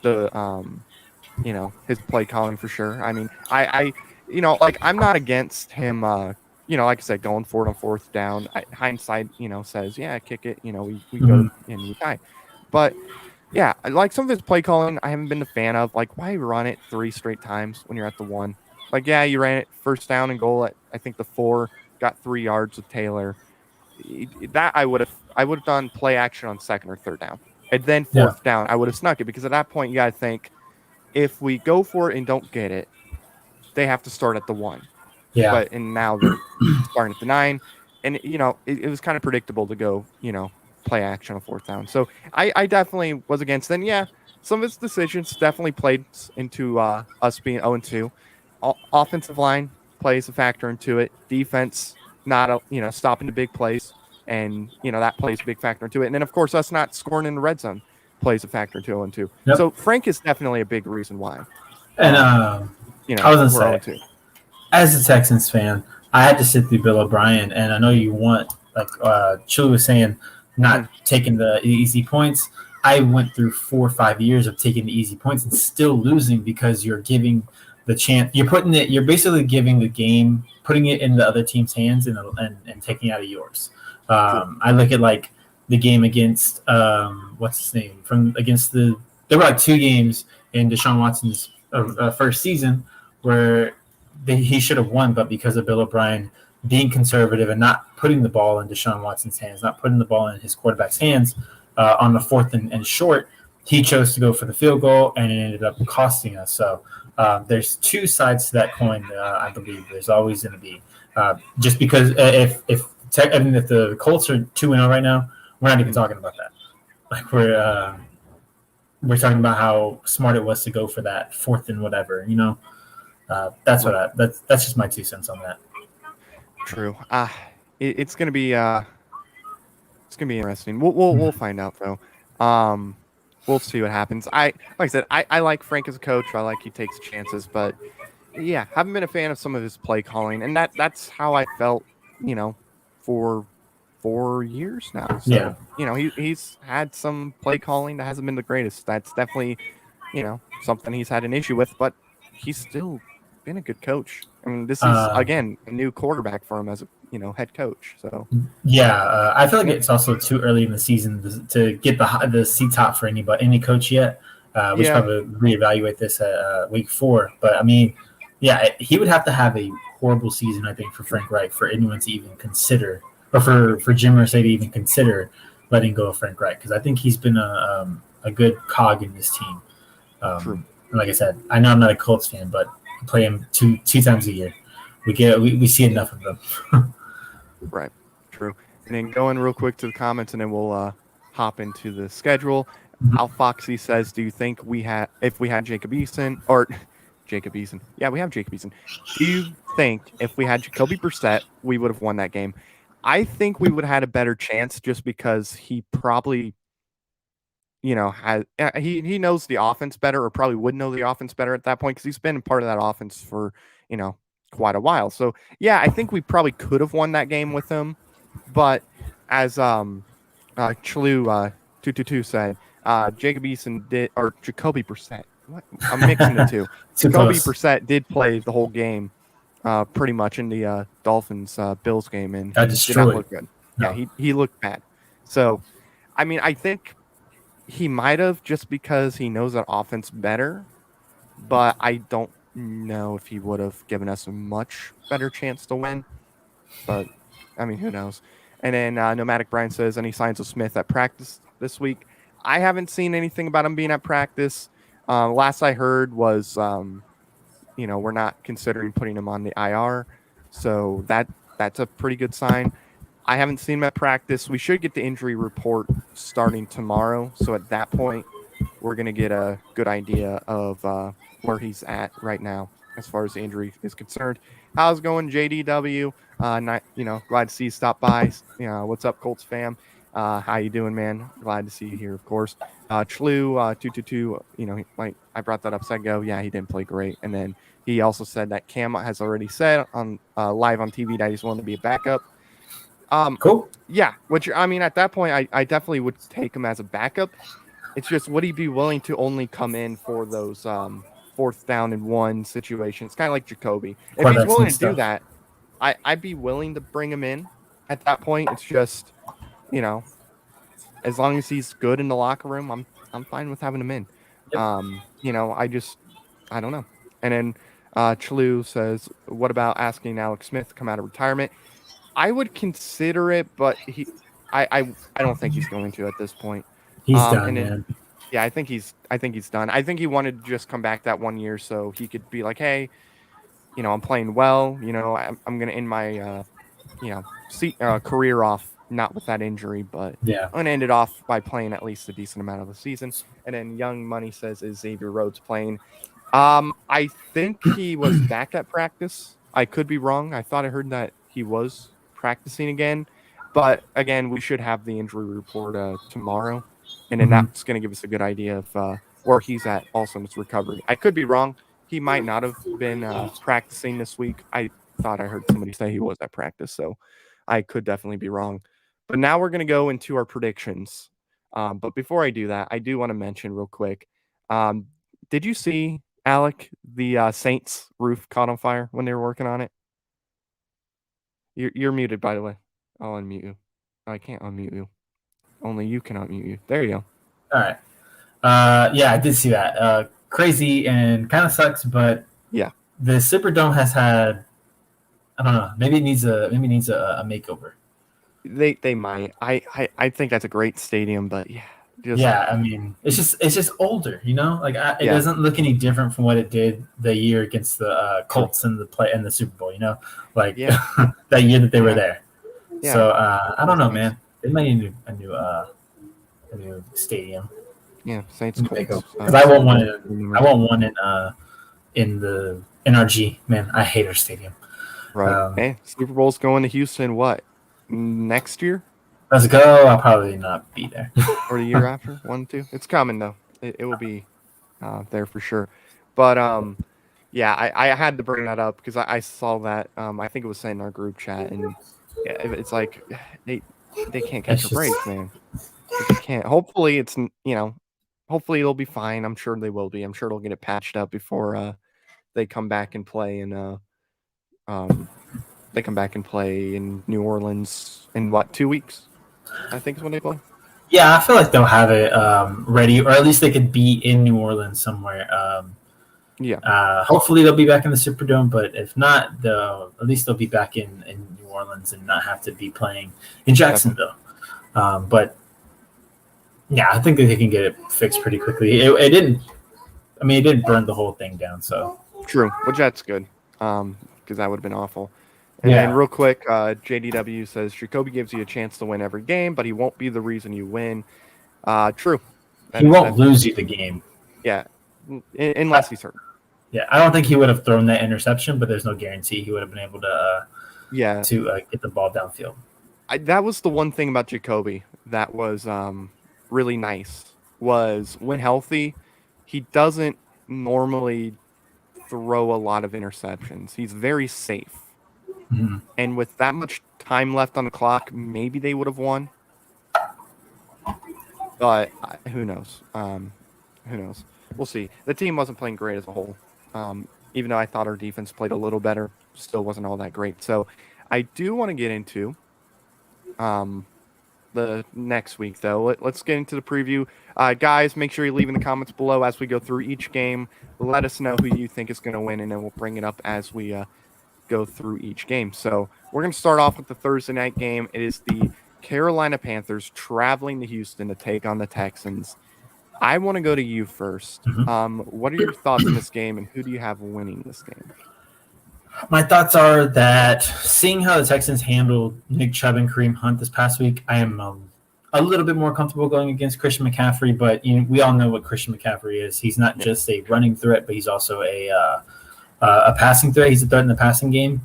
his play calling for sure. I mean, I'm not against him, like I said, going for it on 4th down. Hindsight, says, yeah, kick it. We go and we tie. But, yeah, like some of his play calling, I haven't been a fan of. Like, why run it 3 straight times when you're at the 1? Like, yeah, you ran it 1st down and goal at, I think, the 4, got 3 yards with Taylor. That I would have done play action on 2nd or 3rd down. And then 4th down, I would have snuck it because at that point, you got to think, if we go for it and don't get it, they have to start at the 1. Yeah. And now they're starting at the 9. And, it was kind of predictable to go, play action on 4th down. So I definitely was against them. Yeah, some of his decisions definitely played into us being 0-2. Offensive line plays a factor into it. Defense, not stopping the big plays, and that plays a big factor into it. And then of course us not scoring in the red zone plays a factor into 0-2. Yep. So Frank is definitely a big reason why. And I was gonna say, as a Texans fan, I had to sit through Bill O'Brien, and I know you want, like Chili was saying, not taking the easy points. I went through 4 or 5 years of taking the easy points and still losing because you're giving the chance. You're basically giving the game, putting it in the other team's hands and taking it out of yours. I look at like the game against what's his name there were like 2 games in Deshaun Watson's first season where he should have won, but because of Bill O'Brien being conservative and not putting the ball in Deshaun Watson's hands, not putting the ball in his quarterback's hands on the 4th and short, he chose to go for the field goal, and it ended up costing us. So there's 2 sides to that coin. I believe there's always going to be. Just because if the Colts are 2-0 right now, we're not even talking about that. Like we're talking about how smart it was to go for that 4th and whatever. That's just my 2 cents on that. True. It's gonna be interesting. We'll find out though. We'll see what happens. Like I said, I like Frank as a coach. I like he takes chances, but yeah, haven't been a fan of some of his play calling, and that's how I felt, for 4 years now. Yeah. So, he's had some play calling that hasn't been the greatest. That's definitely, something he's had an issue with, but he's still been a good coach. I mean, this is, Uh, again, a new quarterback for him as a, head coach. So, yeah, I feel like it's also too early in the season to get the seats hot for any coach yet. We should yeah, probably reevaluate this at week 4. But I mean, yeah, he would have to have a horrible season, I think, for Frank Reich for anyone to even consider, or for Jim Irsay to even consider letting go of Frank Reich, because I think he's been a good cog in this team. true. And like I said, I know I'm not a Colts fan, but I play him two times a year. We see enough of them. Right. True. And then going real quick to the comments, and then we'll hop into the schedule. Al Foxy says, "Do you think if we had Jacob Eason or Jacob Eason? Yeah, we have Jacob Eason. Do you think if we had Jacoby Brissett, we would have won that game? I think we would have had a better chance just because he probably, has he knows the offense better, or probably would know the offense better at that point because he's been part of that offense for you know quite a while. So yeah, I think we probably could have won that game with him, but as Chlu 222 said, Jacob Eason did, or Jacoby Brissett. What? I'm mixing the two. Too Jacoby close. Brissett did play the whole game, pretty much in the Dolphins Bills game, and Got he did not destroyed. look good. No. Yeah, he looked bad. So, I mean, I think he might have just because he knows that offense better, but I don't know if he would have given us a much better chance to win. But I mean, who knows? And then Nomadic Brian says, any signs of Smith at practice this week? I haven't seen anything about him being at practice. Last I heard was, we're not considering putting him on the IR, so that's a pretty good sign. I haven't seen him at practice. We should get the injury report starting tomorrow, so at that point, we're gonna get a good idea of where he's at right now as far as the injury is concerned. How's it going, JDW? Glad to see you stop by. What's up, Colts fam? How you doing, man? Glad to see you here, of course. Chlu 222. Like I brought that up a second ago. Yeah, he didn't play great, and then he also said that Cam has already said on live on TV that he's willing to be a backup. Cool. Yeah, which I mean, at that point, I definitely would take him as a backup. It's just, would he be willing to only come in for those 4th down and 1 situations, kind of like Jacoby? If he's willing to do that, I'd be willing to bring him in at that point. It's just, as long as he's good in the locker room, I'm fine with having him in. Yep. I don't know. And then Chlu says, what about asking Alex Smith to come out of retirement? I would consider it, but I don't think he's going to at this point. He's done, and then, man. Yeah, I think he's done. I think he wanted to just come back that 1 year so he could be like, hey, I'm playing well. I'm going to end my career off not with that injury, but Yeah. I'm going to end it off by playing at least a decent amount of the season. And then Young Money says, is Xavier Rhodes playing? I think he was back at practice. I could be wrong. I thought I heard that he was practicing again, but again, we should have the injury report tomorrow, and then that's going to give us a good idea of where he's at also in his recovery. I could be wrong. He might not have been practicing this week. I thought I heard somebody say he was at practice, so I could definitely be wrong. But now we're going to go into our predictions. But before I do that, I do want to mention real quick. Did you see, Alec, the Saints roof caught on fire when they were working on it? You're muted, by the way. I'll unmute you. I can't unmute you. Only you can unmute you. There you go. All right. Yeah, I did see that. Crazy and kind of sucks, but yeah, the Superdome has had, I don't know, maybe it needs a makeover. They might. I think that's a great stadium, but yeah. I mean, it's just older, Like it doesn't look any different from what it did the year against the Colts in the Super Bowl, Like that year that they were there. Yeah. So I don't know, man. They might need a new stadium. Yeah, Saints Colts. Because I want one. I want one in the NRG. Man, I hate our stadium. Right. Hey, Super Bowl's going to Houston. What, next year? Let's go. I'll probably not be there. Or the year after, 1, 2. It's coming though. It will be there for sure. But I had to bring that up because I saw that. I think it was sent in our group chat, and Yeah, it's like they can't catch It's a just break, man. They can't. Hopefully, hopefully it'll be fine. I'm sure they will be. I'm sure it'll get it patched up before they come back and play um they come back and play in New Orleans in what 2 weeks? I think is when they play. yeah. I feel like they'll have it ready, or at least they could be in New Orleans somewhere. Yeah, Hopefully they'll be back in the Superdome, but if not, at least they'll be back in New Orleans and not have to be playing in definitely Jacksonville. But yeah, I think that they can get it fixed pretty quickly. It didn't. I mean, it didn't burn the whole thing down. So true. Which that's good. Because that would have been awful. And then yeah, real quick, JDW says Jacoby gives you a chance to win every game, but he won't be the reason you win. True. he That is won't definitely lose you the game. yeah, unless he's hurt. Yeah, I don't think he would have thrown that interception, but there's no guarantee he would have been able Yeah, to get the ball downfield. that was the one thing about Jacoby that was really nice was when healthy, he doesn't normally throw a lot of interceptions. He's very safe. Mm-hmm. And with that much time left on the clock, maybe they would have won. But who knows? Who knows? We'll see. The team wasn't playing great as a whole. Even though I thought our defense played a little better, still wasn't all that great. So I do want to get into the next week, though. Let's get into the preview. Guys, make sure you leave in the comments below as we go through each game. Let us know who you think is going to win, and then we'll bring it up as we go through each game. So we're going to start off with the Thursday night game. It is the Carolina Panthers traveling to Houston to take on the Texans. I want to go to you first. Mm-hmm. What are your thoughts on this game, and who do you have winning this game? My thoughts are that seeing how the Texans handled Nick Chubb and Kareem Hunt this past week, I am a little bit more comfortable going against Christian McCaffrey. But we all know what Christian McCaffrey is. He's not just a running threat, but he's also a passing threat. He's a threat in the passing game.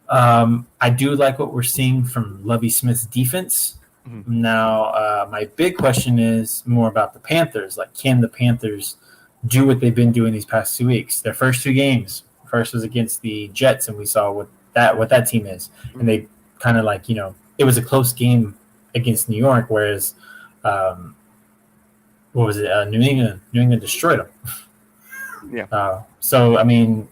I do like what we're seeing from Lovie Smith's defense. Mm-hmm. Now, my big question is more about the Panthers. Like, can the Panthers do what they've been doing these past 2 weeks? Their first 2 games. First was against the Jets, and we saw what that team is. And they kind of it was a close game against New York, whereas what was it? New England destroyed them. Yeah. So I mean,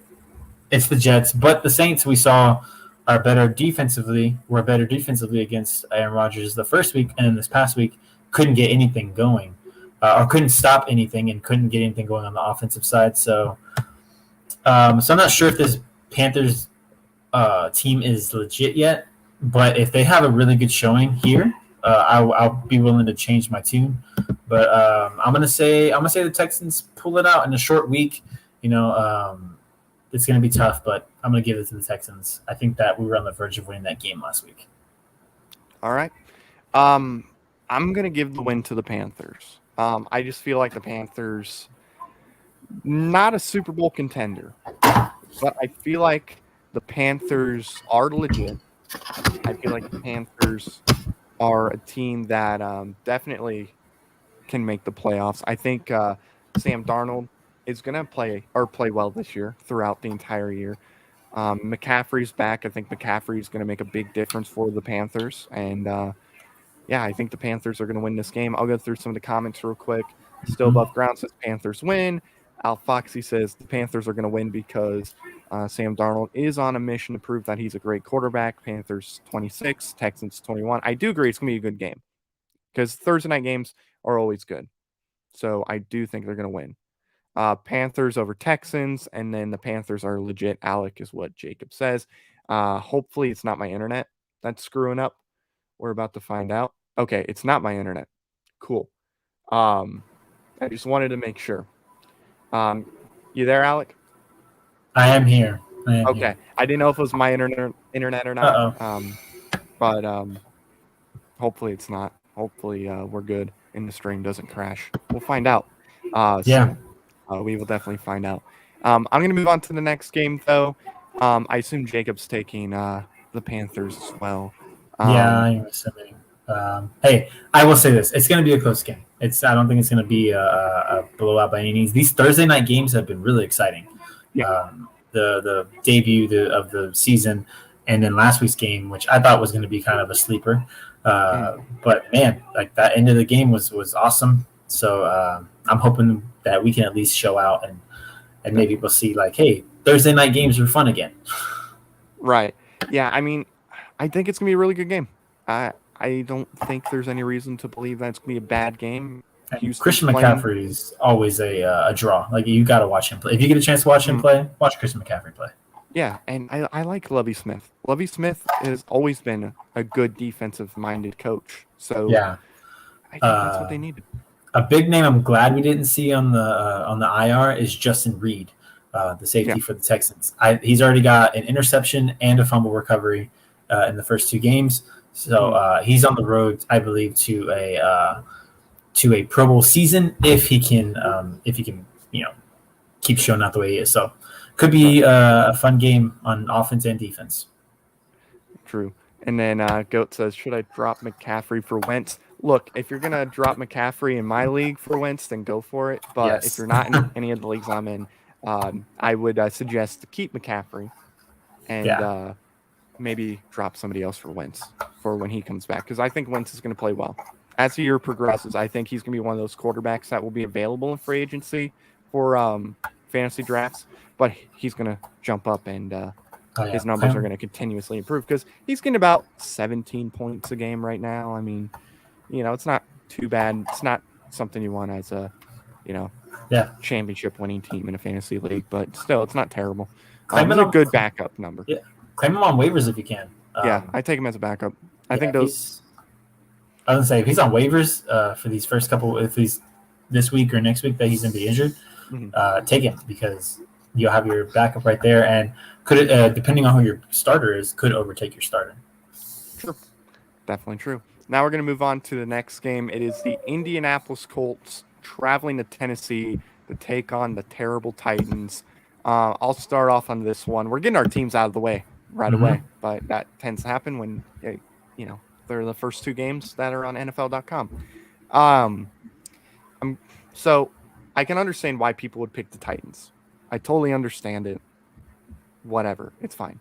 it's the Jets, but the Saints we saw are better defensively. Were better defensively against Aaron Rodgers the first week, and this past week couldn't get anything going, or couldn't stop anything, and couldn't get anything going on the offensive side. So I'm not sure if this Panthers team is legit yet, but if they have a really good showing here, I'll be willing to change my tune. But I'm gonna say the Texans pull it out in a short week. It's gonna be tough, but I'm gonna give it to the Texans. I think that we were on the verge of winning that game last week. All right. I'm gonna give the win to the Panthers. I just feel like the Panthers, not a Super Bowl contender, but I feel like the Panthers are legit. I feel like the Panthers are a team that definitely can make the playoffs. I think Sam Darnold is going to play well this year throughout the entire year. McCaffrey's back. I think McCaffrey is going to make a big difference for the Panthers. And, I think the Panthers are going to win this game. I'll go through some of the comments real quick. Still Above Ground says Panthers win. Al Foxy says the Panthers are going to win because Sam Darnold is on a mission to prove that he's a great quarterback. Panthers 26, Texans 21. I do agree it's going to be a good game because Thursday night games are always good. So I do think they're going to win. Panthers over Texans, and then the Panthers are legit. Alec is what Jacob says. Hopefully it's not my internet that's screwing up. We're about to find out. Okay, it's not my internet. Cool. I just wanted to make sure. You there, Alec? I am here. Okay. Here. I didn't know if it was my internet or not. But hopefully it's not. Hopefully we're good and the stream doesn't crash. We'll find out. We will definitely find out. I'm going to move on to the next game, though. I assume Jacob's taking the Panthers as well. I'm assuming. Hey, I will say this. It's going to be a close game. I don't think it's going to be a blowout by any means. These Thursday night games have been really exciting. Yeah. The debut of the season, and then last week's game, which I thought was going to be kind of a sleeper. But man, like that end of the game was awesome. So I'm hoping that we can at least show out and maybe we'll see like, hey, Thursday night games are fun again. Right. Yeah. I mean, I think it's gonna be a really good game. I don't think there's any reason to believe that it's gonna be a bad game. Christian McCaffrey is always a draw. Like you got to watch him play. If you get a chance to watch him play, watch Christian McCaffrey play. Yeah, and I like Lovie Smith. Lovie Smith has always been a good defensive-minded coach. So yeah, I think that's what they needed. A big name I'm glad we didn't see on the IR is Justin Reed, the safety for the Texans. He's already got an interception and a fumble recovery in the first 2 games. So he's on the road, I believe, to a Pro Bowl season if he can keep showing out the way he is. So could be a fun game on offense and defense. True. And then Goat says, should I drop McCaffrey for Wentz? Look, if you're going to drop McCaffrey in my league for Wentz, then go for it. But if you're not in any of the leagues I'm in, I would suggest to keep McCaffrey and maybe drop somebody else for Wentz for when he comes back. Because I think Wentz is going to play well. As the year progresses, I think he's going to be one of those quarterbacks that will be available in free agency for fantasy drafts. But he's going to jump up and his numbers are going to continuously improve because he's getting about 17 points a game right now. I mean, it's not too bad. It's not something you want as a, championship winning team in a fantasy league, but still, it's not terrible. It's a good backup number. Yeah, claim him on waivers if you can. I take him as a backup. I think those. I was gonna say if he's on waivers for these first couple, if he's this week or next week that he's gonna be injured, take him because you'll have your backup right there, and could depending on who your starter is, could overtake your starter. True, definitely true. Now we're gonna move on to the next game. It is the Indianapolis Colts traveling to Tennessee to take on the terrible Titans. I'll start off on this one. We're getting our teams out of the way right away, but that tends to happen when they're the first 2 games that are on NFL.com. So I can understand why people would pick the Titans. I totally understand it. Whatever. It's fine.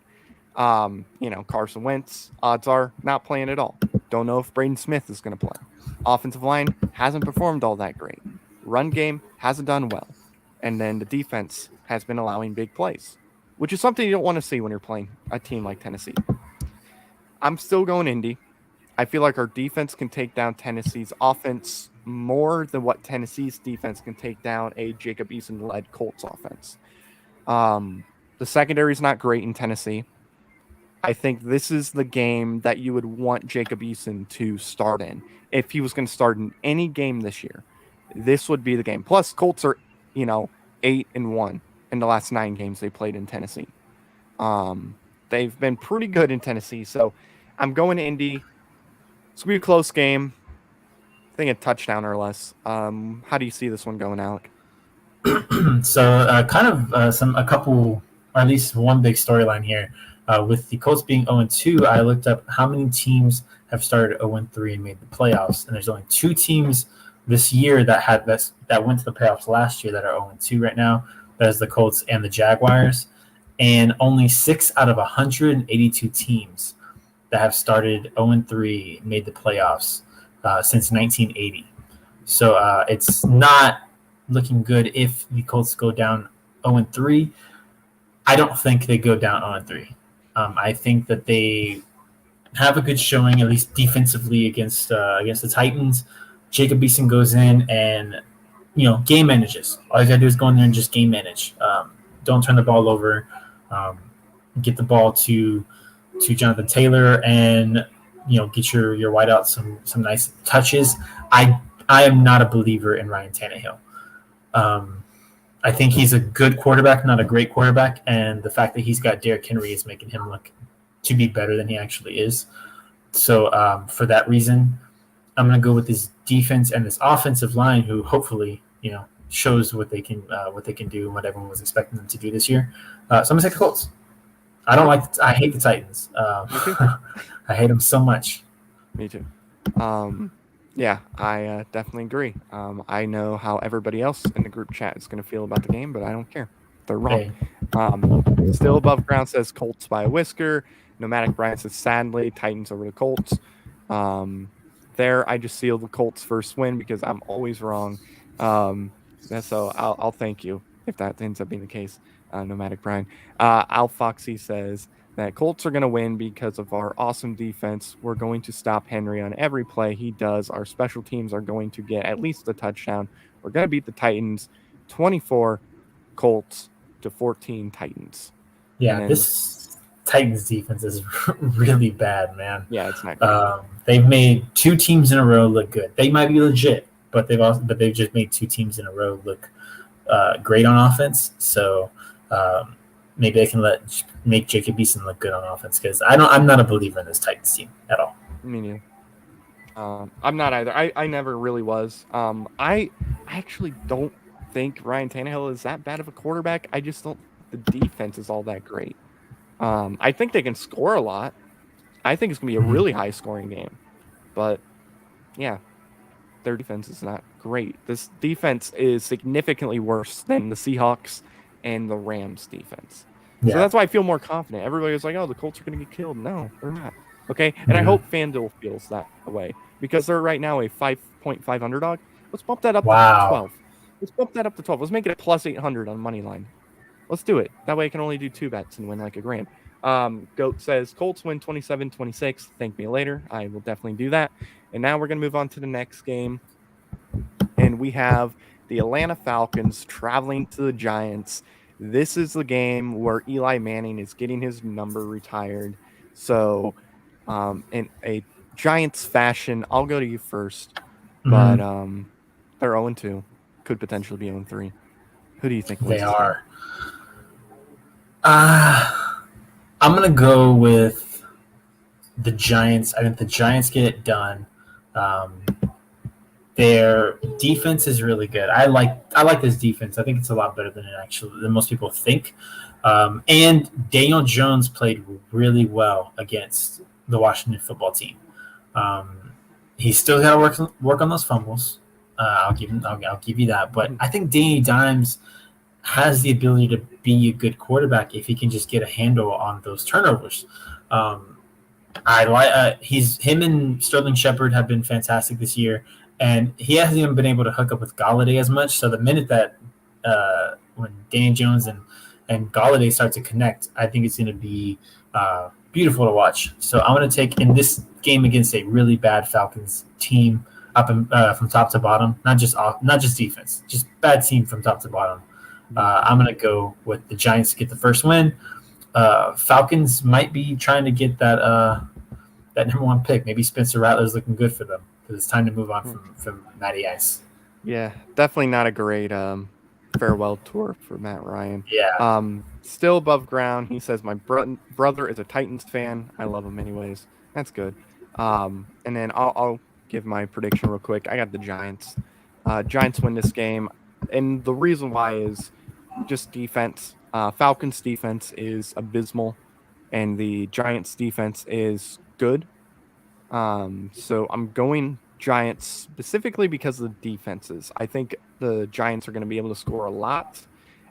Carson Wentz, odds are not playing at all. Don't know if Braden Smith is going to play. Offensive line hasn't performed all that great. Run game hasn't done well. And then the defense has been allowing big plays, which is something you don't want to see when you're playing a team like Tennessee. I'm still going Indy. I feel like our defense can take down Tennessee's offense more than what Tennessee's defense can take down a Jacob Eason-led Colts offense. The secondary is not great in Tennessee. I think this is the game that you would want Jacob Eason to start in. If he was going to start in any game this year, this would be the game. Plus, Colts are, 8-1 in the last 9 games they played in Tennessee. They've been pretty good in Tennessee, so I'm going to Indy. It's going to be a close game. I think a touchdown or less. How do you see this one going, Alec? So a couple, or at least one big storyline here. With the Colts being 0-2, I looked up how many teams have started 0-3 and made the playoffs, and there's only 2 teams this year that went to the playoffs last year that are 0-2 right now. That is the Colts and the Jaguars, and only 6 out of 182 teams that have started 0-3 made the playoffs since 1980. So it's not looking good if the Colts go down 0-3. I don't think they go down 0-3. I think that they have a good showing, at least defensively, against the Titans. Jacob Eason goes in and game manages. All you gotta do is go in there and just game manage. Don't turn the ball over. Get the ball to Jonathan Taylor and get your wideout some nice touches. I am not a believer in Ryan Tannehill. I think he's a good quarterback, not a great quarterback, and the fact that he's got Derrick Henry is making him look to be better than he actually is. So for that reason, I'm going to go with this defense and this offensive line, who hopefully shows what they can do and what everyone was expecting them to do this year. So I'm going to take the Colts. I hate the Titans. I hate them so much. Me too. Yeah, I definitely agree. I know how everybody else in the group chat is going to feel about the game, but I don't care. They're wrong. Hey. Still above ground says Colts by a whisker. Nomadic Brian says, sadly, Titans over the Colts. There, I just seal the Colts' first win because I'm always wrong. So I'll thank you if that ends up being the case, Nomadic Brian. Al Foxy says that Colts are going to win because of our awesome defense. We're going to stop Henry on every play he does. Our special teams are going to get at least a touchdown. We're going to beat the Titans 24 Colts to 14 Titans. Yeah, then, this Titans defense is really bad, man. Yeah, it's not good. They've made 2 teams in a row look good. They might be legit, but they've just made 2 teams in a row look great on offense. So maybe they can make Jacob Eason look good on offense because I'm not a believer in this Titans team at all. Me neither. I'm not either. I never really was. I actually don't think Ryan Tannehill is that bad of a quarterback. I just don't. The defense is all that great. I think they can score a lot. I think it's gonna be a really high scoring game, but yeah, their defense is not great. This defense is significantly worse than the Seahawks and the Rams defense. Yeah. So that's why I feel more confident. Everybody was like, "Oh, the Colts are gonna get killed." No, they're not. Okay, and I hope FanDuel feels that way because they're right now a 5.5 underdog. Let's bump that up to 12. Let's bump that up to 12. Let's make it a plus 800 on money line. Let's do it. That way I can only do 2 bets and win like $1,000. Goat says Colts win 27-26. Thank me later. I will definitely do that. And now we're going to move on to the next game. And we have the Atlanta Falcons traveling to the Giants. This is the game where Eli Manning is getting his number retired. So in a Giants fashion, I'll go to you first. But they're 0-2. Could potentially be 0-3. Who do you think wins? They are. I'm going to go with the Giants. I think the Giants get it done. Their defense is really good. I like this defense. I think it's a lot better than most people think. And Daniel Jones played really well against the Washington football team. He's still got to work on those fumbles. I'll give you that. But I think Danny Dimes has the ability to be a good quarterback if he can just get a handle on those turnovers. Him and Sterling Shepard have been fantastic this year, and he hasn't even been able to hook up with Galladay as much. So the minute that when Danny Jones and Galladay start to connect, I think it's going to be beautiful to watch. So I'm going to take in this game against a really bad Falcons team up from top to bottom, not just defense, just bad team from top to bottom. I'm going to go with the Giants to get the first win. Falcons might be trying to get that number 1 pick. Maybe Spencer Rattler's looking good for them because it's time to move on from Matty Ice. Yeah, definitely not a great farewell tour for Matt Ryan. Yeah. Still above ground. He says, my brother is a Titans fan. I love him anyways. That's good. And then I'll give my prediction real quick. I got the Giants. Giants win this game. And the reason why is just defense. Falcons defense is abysmal, and the Giants defense is good. So I'm going Giants specifically because of the defenses. I think the Giants are going to be able to score a lot,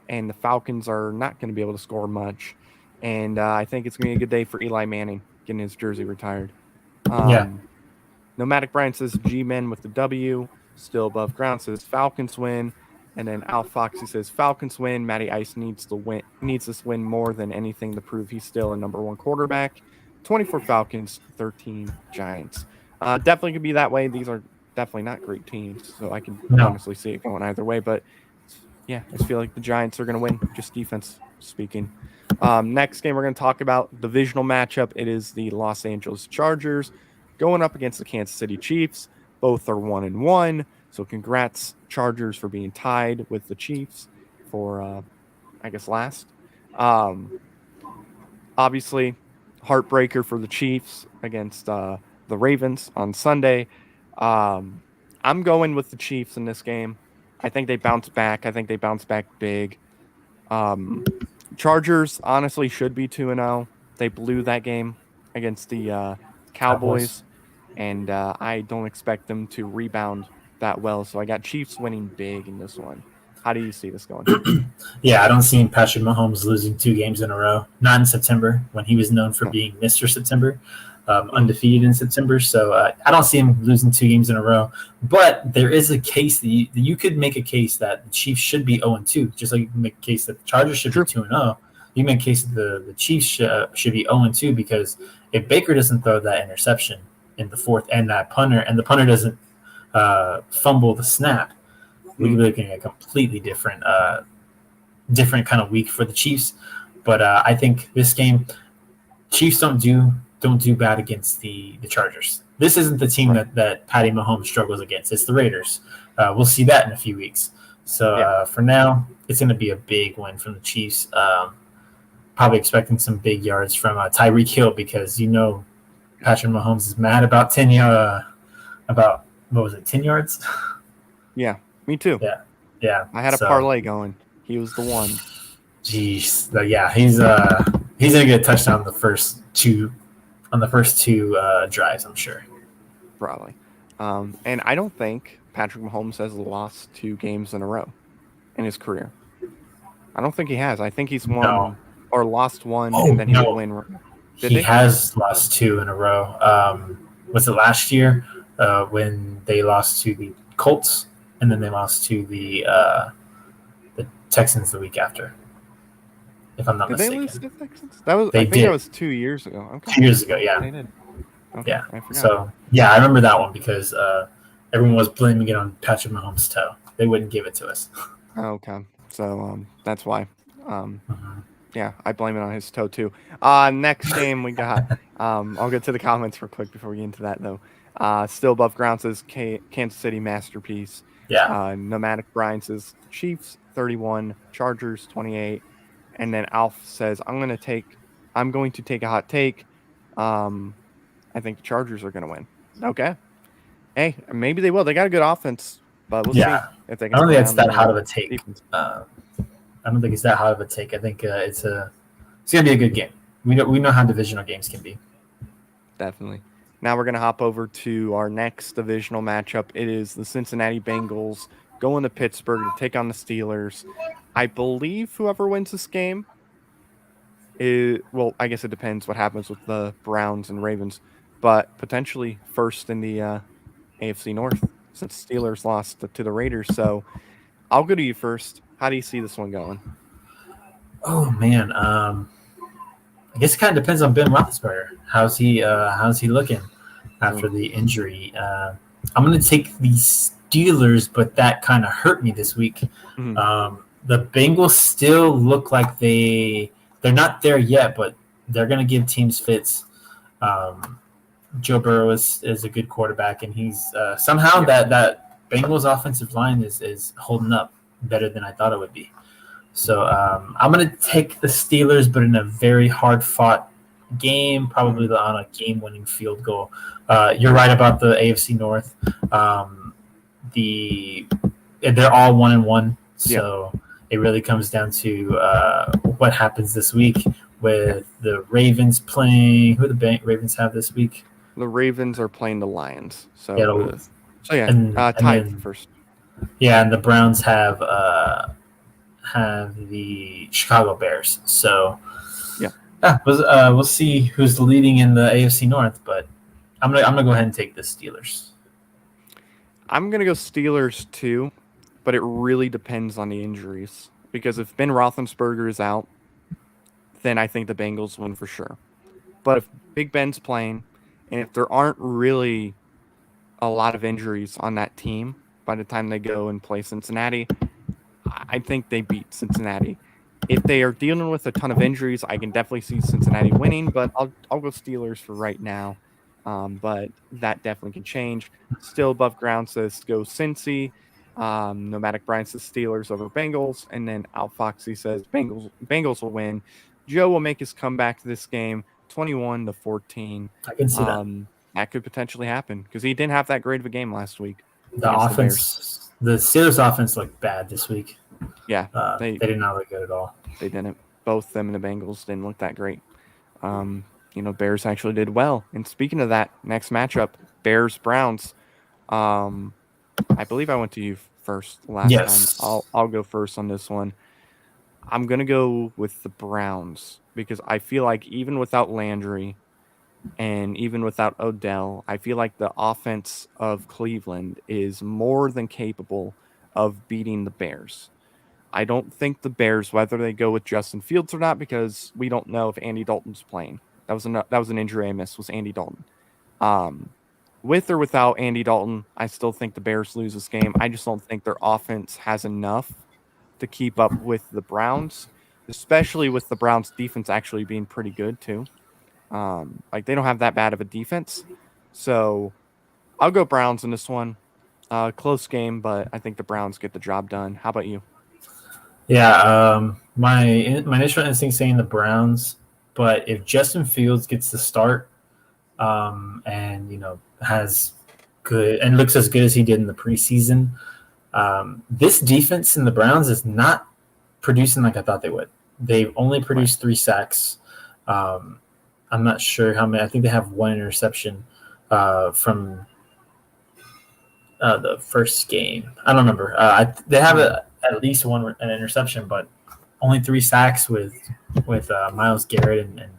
and the Falcons are not going to be able to score much. And I think it's going to be a good day for Eli Manning getting his jersey retired. Nomadic Brian says G-Men with the W. Still above ground says Falcons win. And then Al Foxy says Falcons win. Matty Ice needs this win more than anything to prove he's still a number 1 quarterback. 24 Falcons, 13 Giants. Definitely could be that way. These are definitely not great teams, so I can honestly see it going either way. But yeah, I just feel like the Giants are going to win, just defense speaking. Next game we're going to talk about, divisional matchup. It is the Los Angeles Chargers going up against the Kansas City Chiefs. Both are 1-1. So congrats, Chargers, for being tied with the Chiefs for, I guess, last. Obviously, heartbreaker for the Chiefs against the Ravens on Sunday. I'm going with the Chiefs in this game. I think they bounce back. I think they bounce back big. Chargers, honestly, should be 2-0. They blew that game against the Cowboys. And I don't expect them to rebound that well. So I got Chiefs winning big in this one. How do you see this going? Yeah, I don't see Patrick Mahomes losing 2 games in a row. Not in September, when he was known for being Mr. September, undefeated in September. So I don't see him losing 2 games in a row. But there is a case that you could make a case that the Chiefs should be 0-2, just like you can make a case that the Chargers should be 2-0. You make a case that the Chiefs should be 0-2 because if Baker doesn't throw that interception in the fourth and the punter doesn't fumble the snap, we could be looking at a completely different kind of week for the Chiefs. But I think this game, Chiefs don't do bad against the Chargers. This isn't the team that Patty Mahomes struggles against. It's the Raiders. We'll see that in a few weeks. So for now, it's going to be a big win from the Chiefs. Probably expecting some big yards from Tyreek Hill because Patrick Mahomes is mad about 10 about what was it, 10 yards? Yeah, me too. Yeah. I had a parlay going. He was the one. Jeez, yeah, he's gonna get a touchdown on the first two drives, I'm sure. Probably. And I don't think Patrick Mahomes has lost 2 games in a row in his career. I don't think he has. I think he's won or lost 1, and then he would win. He has lost 2 in a row. Was it last year when they lost to the Colts, and then they lost to the Texans the week after? If I'm not mistaken. Did they lose to the Texans? I think that was 2 years ago. Okay. 2 years ago, yeah. They did. Okay, yeah. I forgot. So, yeah, I remember that one because everyone was blaming it on Patrick Mahomes' toe. They wouldn't give it to us. Okay. So that's why. Yeah, I blame it on his toe too. Next game we got. I'll get to the comments real quick before we get into that though. Still above ground says Kansas City masterpiece. Yeah. Nomadic Brian says Chiefs 31, Chargers 28, and then Alf says I'm going to take a hot take. I think the Chargers are going to win. Okay. Hey, maybe they will. They got a good offense, but we'll see if they can. I don't think it's that hot of a take. I don't think it's that hot of a take. I think it's going to be a good game. We know how divisional games can be. Definitely. Now we're going to hop over to our next divisional matchup. It is the Cincinnati Bengals going to Pittsburgh to take on the Steelers. I believe whoever wins this game I guess it depends what happens with the Browns and Ravens, but potentially first in the AFC North since Steelers lost to the Raiders. So I'll go to you first. How do you see this one going? Oh man, I guess it kind of depends on Ben Roethlisberger. How's he looking after the injury? I'm going to take the Steelers, but that kind of hurt me this week. The Bengals still look like they're not there yet, but they're going to give teams fits. Joe Burrow is a good quarterback, and he's somehow that Bengals offensive line is holding up better than I thought it would be. So I'm going to take the Steelers, but in a very hard-fought game, probably on a game-winning field goal. You're right about the AFC North. They're all 1-1, so it really comes down to what happens this week with the Ravens playing. Who do the Ravens have this week? The Ravens are playing the Lions. So tied first. Yeah, and the Browns have the Chicago Bears. So we'll see who's leading in the AFC North, but I'm gonna go ahead and take the Steelers. I'm gonna go Steelers too, but it really depends on the injuries. Because if Ben Roethlisberger is out, then I think the Bengals win for sure. But if Big Ben's playing, and if there aren't really a lot of injuries on that team by the time they go and play Cincinnati, I think they beat Cincinnati. If they are dealing with a ton of injuries, I can definitely see Cincinnati winning, but I'll go Steelers for right now. But that definitely can change. Still above ground says go Cincy. Nomadic Brian says Steelers over Bengals, and then Al Foxy says Bengals will win. Joe will make his comeback this game, 21-14. I can see that. That could potentially happen because he didn't have that great of a game last week. The Steelers offense looked bad this week. Yeah, they did not look good at all. They didn't. Both them and the Bengals didn't look that great. Bears actually did well. And speaking of that, next matchup, Bears-Browns. I believe I went to you first last time. Yes. I'll go first on this one. I'm gonna go with the Browns because I feel like even without Landry and even without Odell, I feel like the offense of Cleveland is more than capable of beating the Bears. I don't think the Bears, whether they go with Justin Fields or not, because we don't know if Andy Dalton's playing. That was an injury I missed. Was Andy Dalton? Um, with or without Andy Dalton, I still think the Bears lose this game. I just don't think their offense has enough to keep up with the Browns, especially with the Browns' defense actually being pretty good too. Like they don't have that bad of a defense, so I'll go Browns in this one. Close game, but I think the Browns get the job done. How about you? Yeah, my initial instinct saying the Browns, but if Justin Fields gets the start, and has good and looks as good as he did in the preseason, this defense in the Browns is not producing like I thought they would. They've only produced 3 sacks. I'm not sure how many. I think they have 1 interception from the first game. I don't remember. They have at least an interception, but only 3 sacks with Myles Garrett and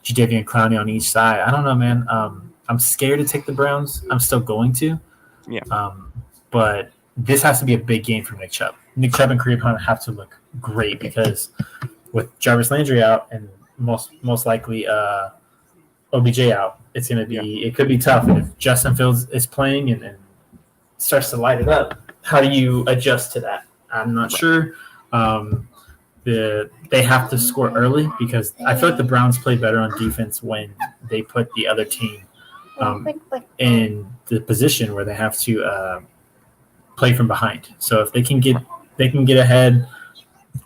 Jadeveon Clowney on each side. I don't know, man. I'm scared to take the Browns. I'm still going to. Yeah. But this has to be a big game for Nick Chubb. Nick Chubb and Kareem Hunt have to look great because with Jarvis Landry out and most likely OBJ out, it's going to be it could be tough. And if Justin Fields is playing and starts to light it up, how do you adjust to that? I'm not sure. They have to score early because I feel like the Browns play better on defense when they put the other team in the position where they have to play from behind. So if they can get ahead,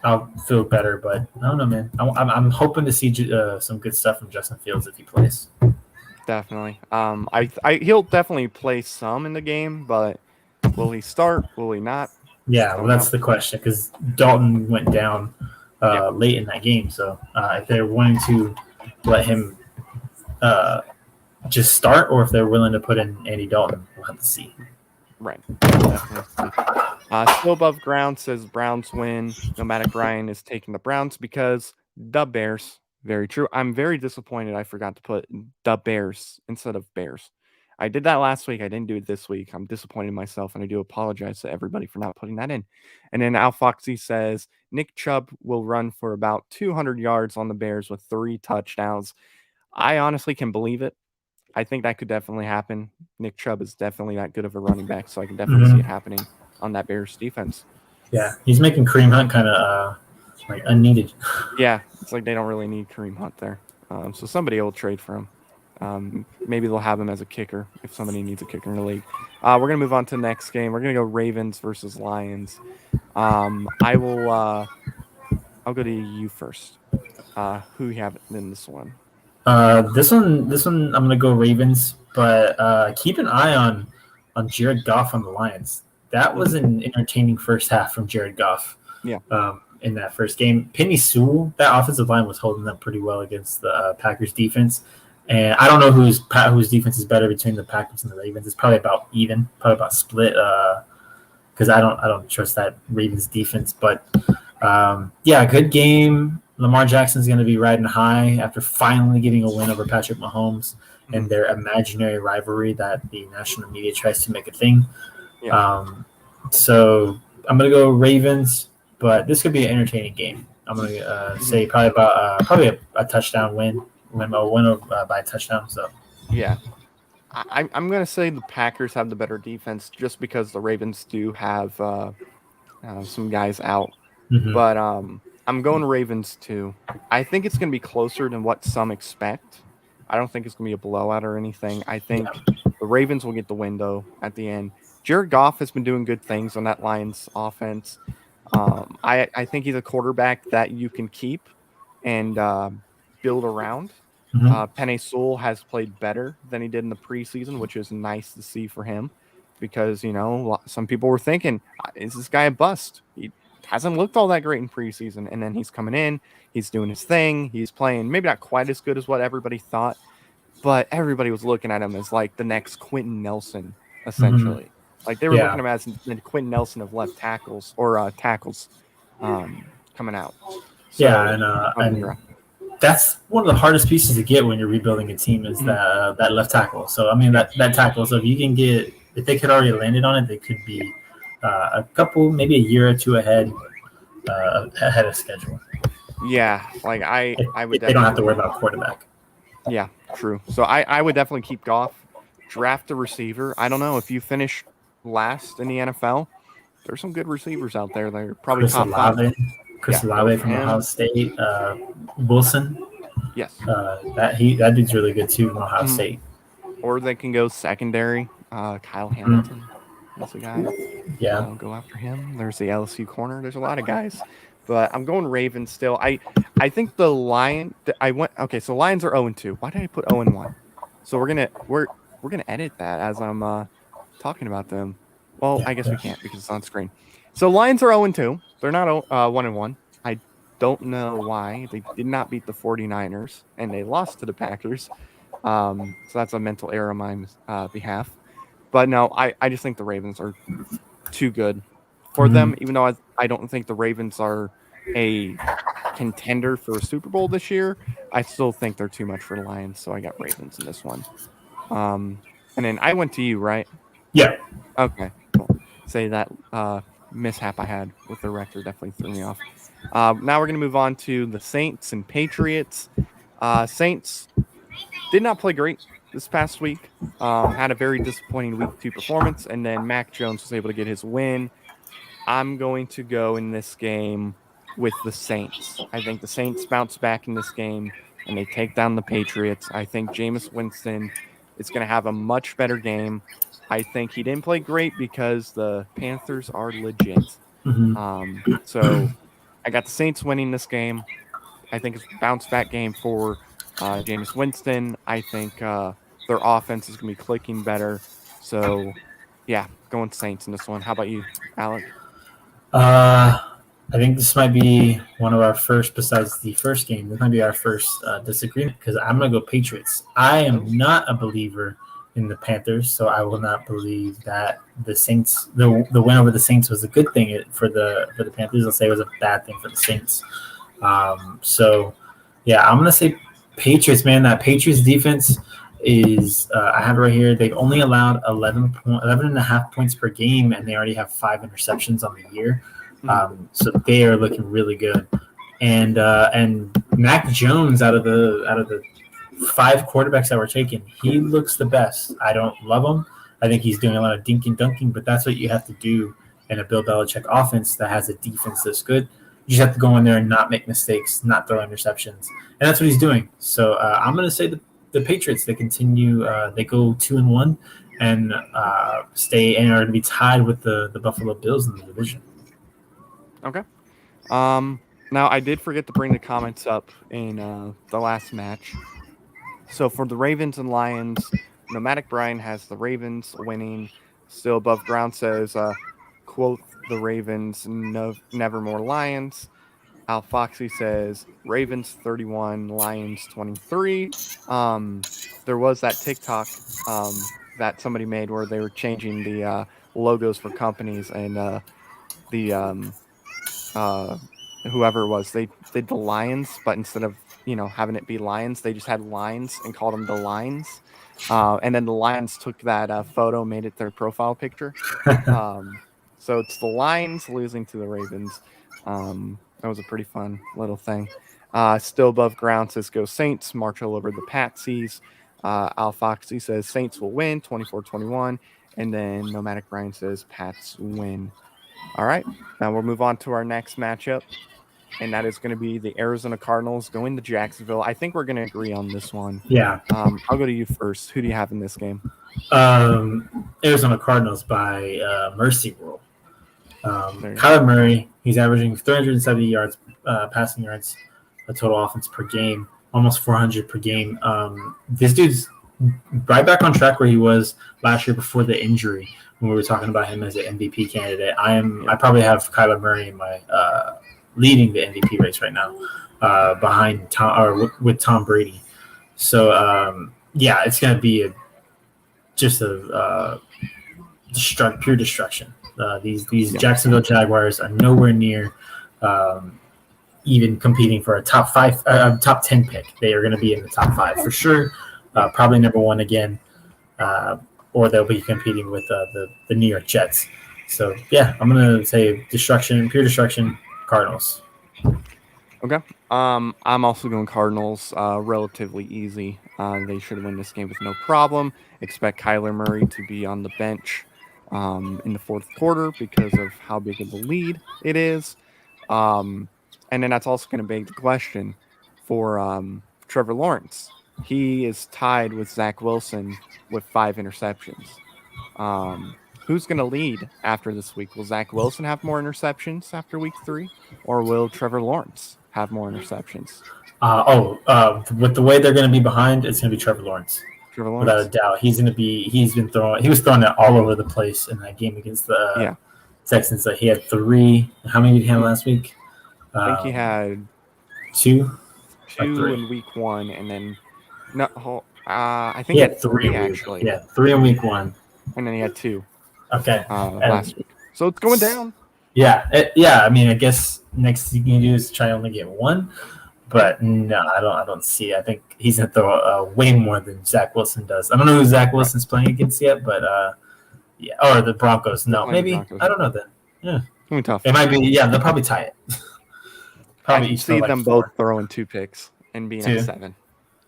I'll feel better. But I don't know, man. I'm hoping to see some good stuff from Justin Fields if he plays. Definitely. He'll definitely play some in the game, but will he start? Will he not? Yeah, well, that's the question because Dalton went down late in that game. So if they're wanting to let him just start, or if they're willing to put in Andy Dalton, we'll have to see. Right. Definitely. Still above ground says Browns win. Nomadic Ryan is taking the Browns because the Bears. Very true. I'm very disappointed I forgot to put the Bears instead of Bears. I did that last week. I didn't do it this week. I'm disappointed in myself, and I do apologize to everybody for not putting that in. And then Al Foxy says Nick Chubb will run for about 200 yards on the Bears with 3 touchdowns. I honestly can believe it. I think that could definitely happen. Nick Chubb is definitely that good of a running back, so I can definitely see it happening on that Bears defense. Yeah, he's making Kareem Hunt kind of like unneeded. Yeah, it's like they don't really need Kareem Hunt there. So somebody will trade for him. Maybe they'll have him as a kicker if somebody needs a kicker in the league. We're going to move on to the next game. We're going to go Ravens versus Lions. I'll go to you first. Who you have in this one? This one, I'm going to go Ravens, but keep an eye on Jared Goff on the Lions. That was an entertaining first half from Jared Goff. Yeah. In that first game, Penny Sewell, that offensive line was holding up pretty well against the Packers defense. And I don't know whose defense is better between the Packers and the Ravens. It's probably about even, probably about split. Because I don't trust that Ravens defense. But good game. Lamar Jackson's going to be riding high after finally getting a win over Patrick Mahomes and their imaginary rivalry that the national media tries to make a thing. Yeah. So I'm going to go Ravens, but this could be an entertaining game. I'm going to say probably a touchdown win. A win by a touchdown. So yeah, I'm going to say the Packers have the better defense just because the Ravens do have some guys out. Mm-hmm. But I'm going Ravens too. I think it's going to be closer than what some expect. I don't think it's going to be a blowout or anything. I think the Ravens will get the win though at the end. Jared Goff has been doing good things on that Lions offense. I think he's a quarterback that you can keep and build around. Mm-hmm. Penei Sewell has played better than he did in the preseason, which is nice to see for him because, some people were thinking, is this guy a bust? He hasn't looked all that great in preseason. And then he's coming in, he's doing his thing. He's playing maybe not quite as good as what everybody thought, but everybody was looking at him as like the next Quentin Nelson, essentially. Like they were looking at him as the Quinn Nelson of left tackles or tackles coming out. So, and that's one of the hardest pieces to get when you're rebuilding a team is that left tackle. So I mean that tackle. So if they could already landed on it, they could be maybe a year or two ahead of schedule. Yeah, like I would. They don't have to worry about quarterback. Yeah, true. So I would definitely keep Goff, draft a receiver. I don't know if you finish last in the NFL. There's some good receivers out there. They're probably top five. Chris Olave from Ohio State. Wilson. Yes. That dude's really good too from Ohio State. Or they can go secondary. Kyle Hamilton. That's a guy. Yeah. I'll go after him. There's the LSU corner. There's a lot of guys. But I'm going Ravens still. I think the Lions. So Lions are 0-2. Why did I put 0-1? So we're gonna edit that as I'm talking about them. Well, I guess we can't because it's on screen. So Lions are 0-2. They're not 1-1. I don't know why. They did not beat the 49ers and they lost to the Packers. So that's a mental error on my behalf. But no, I just think the Ravens are too good for them, even though I don't think the Ravens are a contender for a Super Bowl this year. I still think they're too much for the Lions, so I got Ravens in this one. And then I went to you, right? Yeah. Okay, cool. Say that mishap I had with the record definitely threw me off. Now we're going to move on to the Saints and Patriots. Saints did not play great this past week. Had a very disappointing week 2 performance, and then Mac Jones was able to get his win. I'm going to go in this game with the Saints. I think the Saints bounce back in this game, and they take down the Patriots. I think Jameis Winston is going to have a much better game. I think he didn't play great because the Panthers are legit. So I got the Saints winning this game. I think it's a bounce-back game for Jameis Winston. I think their offense is going to be clicking better. So, yeah, going Saints in this one. How about you, Alec? I think this might be one of our first, besides the first game, this might be our first disagreement because I'm going to go Patriots. I am not a believer in the Panthers, so I will not believe that the Saints, the win over the Saints was a good thing for the Panthers. I'll say it was a bad thing for the Saints. So, yeah, I'm going to say Patriots, man. That Patriots defense is, I have it right here, they've only allowed 11.5 points per game, and they already have 5 interceptions on the year. So they are looking really good. And Mac Jones, out of the 5 quarterbacks that were taken, he looks the best. I don't love him. I think he's doing a lot of dinking dunking, but that's what you have to do in a Bill Belichick offense that has a defense that's good. You just have to go in there and not make mistakes, not throw interceptions, and that's what he's doing. So I'm going to say the Patriots. They continue. They go 2-1 and stay and are going to be tied with the Buffalo Bills in the division. Okay. Now I did forget to bring the comments up in the last match. So for the Ravens and Lions, Nomadic Brian has the Ravens winning. Still above ground says, quote, the Ravens, never more Lions. Al Foxy says, Ravens 31, Lions 23. There was that TikTok that somebody made where they were changing the logos for companies, and whoever it was, they did the Lions, but instead of having it be Lions, they just had lines and called them the Lines. And then the Lions took that photo, made it their profile picture. So it's the Lions losing to the Ravens. That was a pretty fun little thing. Still above ground says, go Saints, march all over the Patsies. Al Foxy says Saints will win 24-21. And then Nomadic Brian says Pats win. All right, now we'll move on to our next matchup, and that is going to be the Arizona Cardinals going to Jacksonville. I think we're going to agree on this one. Yeah. I'll go to you first. Who do you have in this game? Arizona Cardinals by mercy rule. Kyler Murray, he's averaging 370 yards, passing yards, a total offense per game, almost 400 per game. This dude's right back on track where he was last year before the injury when we were talking about him as an MVP candidate. I probably have Kyler Murray in my leading the MVP race right now, behind with Tom Brady. So yeah, it's going to be pure destruction. These Jacksonville Jaguars are nowhere near even competing for a top 10 pick. They are going to be in the top 5 for sure. Probably number 1 again, or they'll be competing with the New York Jets. So yeah, I'm going to say pure destruction, Cardinals. Okay. I'm also going Cardinals. Relatively easy. They should win this game with no problem. Expect Kyler Murray to be on the bench in the fourth quarter because of how big of a lead it is. And then that's also going to beg the question for Trevor Lawrence. He is tied with Zach Wilson with 5 interceptions. Who's going to lead after this week? Will Zach Wilson have more interceptions after week 3, or will Trevor Lawrence have more interceptions? With the way they're going to be behind, it's going to be Trevor Lawrence. Without a doubt. He was throwing it all over the place in that game against the Texans. He had 3. How many did he have last week? I think he had 2 in week 1, and then I think he had 3 actually. Yeah, 3 in week 1, and then he had 2. Okay, last week. So it's going down. Yeah, I mean, I guess next thing you can do is try to only get 1, but no, I don't see it. I think he's gonna throw way more than Zach Wilson does. I don't know who Zach Wilson's playing against yet, but or the Broncos. No, maybe Broncos. I don't know then. Yeah, it's gonna be tough. It might be. Yeah, they'll probably tie it. I can see them both throwing 2 picks and being at 7,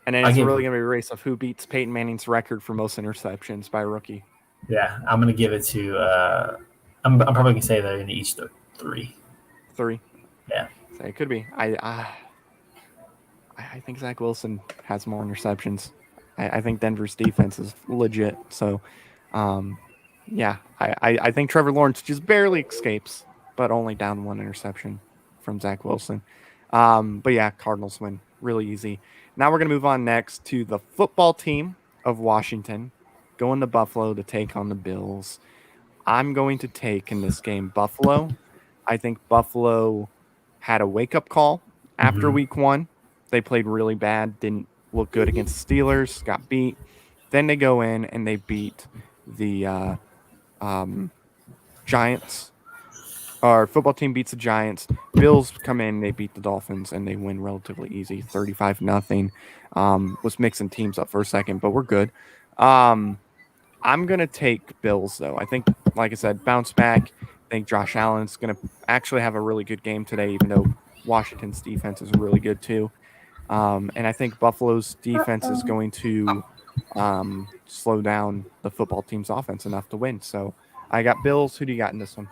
and then it's really gonna be a race of who beats Peyton Manning's record for most interceptions by a rookie. Yeah, I'm gonna give it to. I'm probably gonna say they're gonna each 3. 3. Yeah, so it could be. I think Zach Wilson has more interceptions. I think Denver's defense is legit. So, I think Trevor Lawrence just barely escapes, but only down 1 interception from Zach Wilson. But yeah, Cardinals win really easy. Now we're gonna move on next to the football team of Washington, going to Buffalo to take on the Bills. I'm going to take in this game Buffalo. I think Buffalo had a wake-up call after week 1. They played really bad, didn't look good against the Steelers, got beat. Then they go in and they beat the Giants. Our football team beats the Giants. Bills come in, they beat the Dolphins, and they win relatively easy, 35-0. Was mixing teams up for a second, but we're good. I'm going to take Bills, though. I think, like I said, bounce back. I think Josh Allen's going to actually have a really good game today, even though Washington's defense is really good, too. And I think Buffalo's defense is going to slow down the football team's offense enough to win. So I got Bills. Who do you got in this one?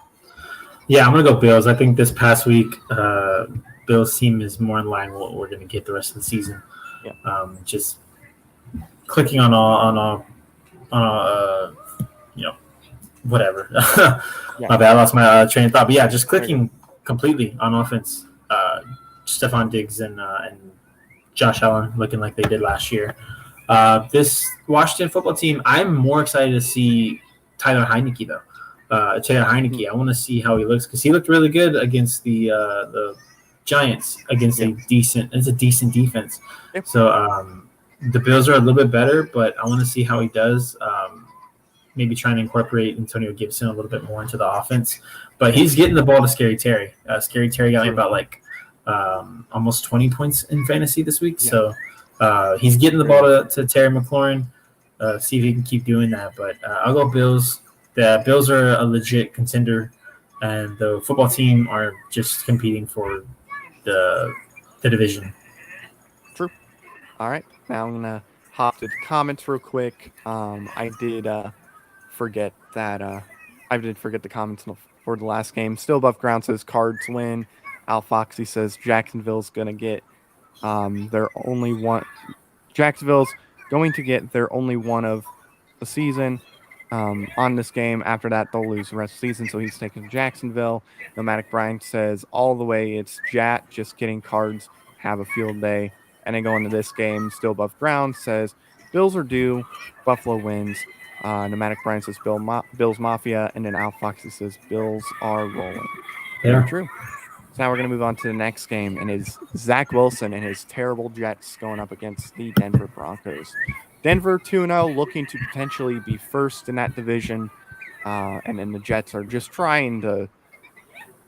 Yeah, I'm going to go Bills. I think this past week, Bills' team is more in line with what we're going to get the rest of the season. Yeah. Just clicking on whatever. My bad, I lost my train of thought. But yeah, just clicking completely on offense. Stephon Diggs and Josh Allen looking like they did last year. This Washington football team, I'm more excited to see Tyler Heineke, though. I want to see how he looks because he looked really good against the Giants against a decent defense. Yep. So the Bills are a little bit better, but I want to see how he does. Maybe trying to incorporate Antonio Gibson a little bit more into the offense. But he's getting the ball to Scary Terry. Scary Terry got me about almost 20 points in fantasy this week. Yeah. So he's getting the ball to Terry McLaurin. See if he can keep doing that. But I'll go Bills. The Bills are a legit contender, and the football team are just competing for the division. True. All right. Now I'm going to hop to the comments real quick. I did forget the comments for the last game. Still above ground says Cards win. Al Foxy says Jacksonville's going to get Jacksonville's going to get their only one of the season on this game. After that, they'll lose the rest of the season, so he's taking Jacksonville. Nomadic Brian says all the way it's Jat. Just kidding. Cards have a field day. And then going to this game, still above ground, says Bills are due. Buffalo wins. Nomadic Brian says Bills Mafia. And then Al Foxy says Bills are rolling. Yeah. True. So now we're going to move on to the next game, and it's Zach Wilson and his terrible Jets going up against the Denver Broncos. Denver 2-0, looking to potentially be first in that division. and then the Jets are just trying to,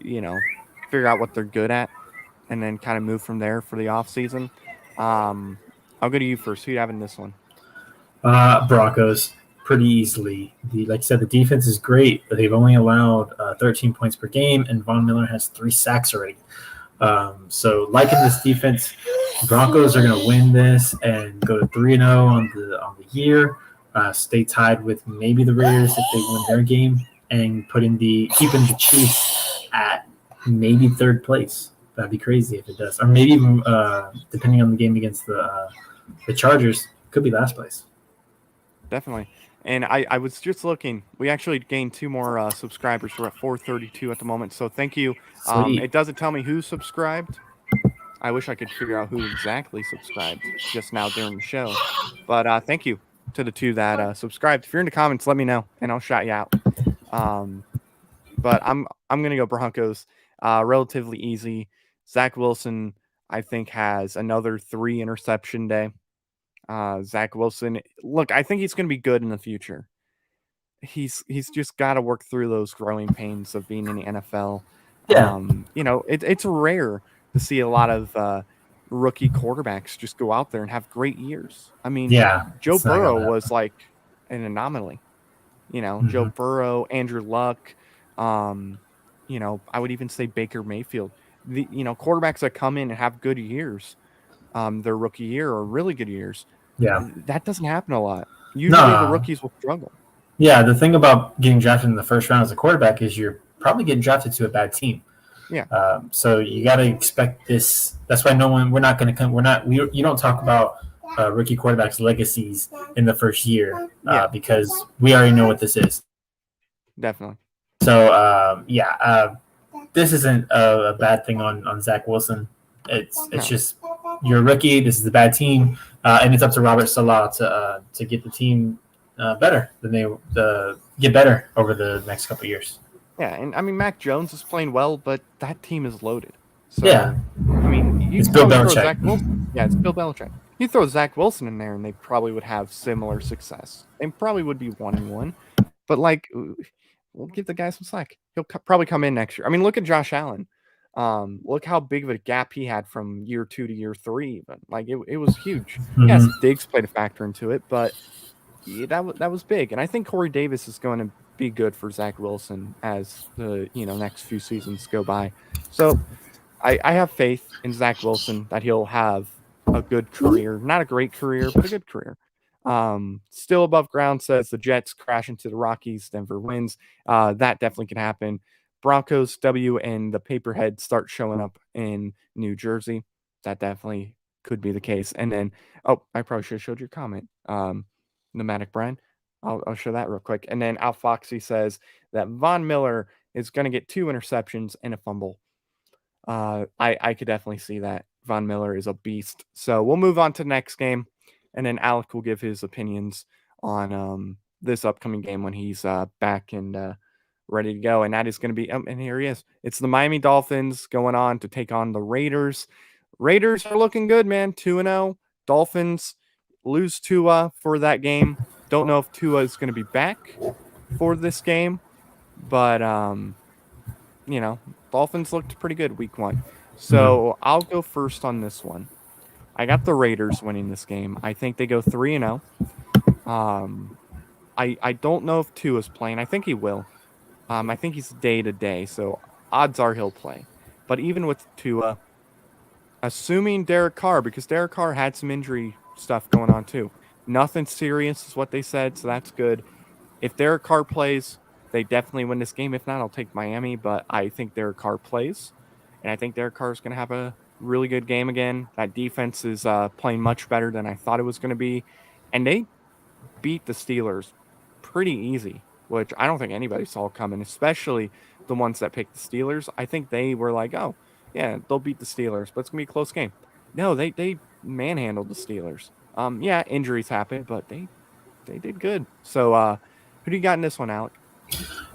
figure out what they're good at, and then kind of move from there for the offseason. I'll go to you first. Who you have in this one? Broncos pretty easily. Like I said, the defense is great, but they've only allowed 13 points per game, and Von Miller has 3 sacks already. So liking this defense, Broncos are going to win this and go to 3-0 on the year. Stay tied with maybe the Raiders if they win their game, and keeping the Chiefs at maybe 3rd place. That'd be crazy if it does, or maybe even depending on the game against the Chargers, could be last place. Definitely. And I was just looking. We actually gained 2 more subscribers. We're at 432 at the moment. So thank you. It doesn't tell me who subscribed. I wish I could figure out who exactly subscribed just now during the show. But thank you to the 2 that subscribed. If you're in the comments, let me know, and I'll shout you out. But I'm gonna go Broncos. Relatively easy. Zach Wilson, I think, has another 3 interception day. Zach Wilson, look, I think he's going to be good in the future. He's just got to work through those growing pains of being in the NFL. Yeah. It's rare to see a lot of rookie quarterbacks just go out there and have great years. I mean, Joe Burrow was like an anomaly. Joe Burrow, Andrew Luck, I would even say Baker Mayfield. The quarterbacks that come in and have good years, their rookie year or really good years. Yeah, that doesn't happen a lot. Usually the rookies will struggle. Yeah, the thing about getting drafted in the first round as a quarterback is you're probably getting drafted to a bad team. Yeah. So you got to expect this. That's why you don't talk about rookie quarterbacks' legacies in the first year because we already know what this is. Definitely. So this isn't a bad thing on Zach Wilson. It's just you're a rookie. This is a bad team, and it's up to Robert Saleh to get the team better than they get better over the next couple of years. Yeah, and I mean Mac Jones is playing well, but that team is loaded. So, yeah, I mean it's Bill Belichick. It's Bill Belichick. You throw Zach Wilson in there, and they probably would have similar success. They probably would be 1-1, but we'll give the guy some slack. He'll probably come in next year. I mean, look at Josh Allen. Look how big of a gap he had from year 2 to year 3, but it was huge. Mm-hmm. Yes, Diggs played a factor into it, but that was big. And I think Corey Davis is going to be good for Zach Wilson as the next few seasons go by. So I have faith in Zach Wilson that he'll have a good career, not a great career, but a good career. Still above ground says the Jets crash into the Rockies, Denver wins. That definitely can happen. Broncos W and the Paperhead start showing up in New Jersey. That definitely could be the case. And then, I probably should have showed your comment. Nomadic Brian. I'll show that real quick. And then Al Foxy says that Von Miller is going to get 2 interceptions and a fumble. I could definitely see that. Von Miller is a beast. So we'll move on to the next game. And then Alec will give his opinions on this upcoming game when he's back and ready to go. And that is going to be, and here he is. It's the Miami Dolphins going on to take on the Raiders. Raiders are looking good, man. 2-0. Dolphins lose Tua for that game. Don't know if Tua is going to be back for this game, but Dolphins looked pretty good week 1. So I'll go first on this one. I got the Raiders winning this game. I think they go 3-0. I don't know if Tua's playing. I think he will. I think he's day to day, so odds are he'll play. But even with Tua, assuming Derek Carr, because Derek Carr had some injury stuff going on too. Nothing serious is what they said, so that's good. If Derek Carr plays, they definitely win this game. If not, I'll take Miami, but I think Derek Carr plays. And I think Derek Carr is going to have a really good game again. That defense is playing much better than I thought it was going to be. And they beat the Steelers pretty easy, which I don't think anybody saw coming, especially the ones that picked the Steelers. I think they were like, oh, yeah, they'll beat the Steelers, but it's going to be a close game. No, they manhandled the Steelers. Injuries happen, but they did good. So who do you got in this one, Alec?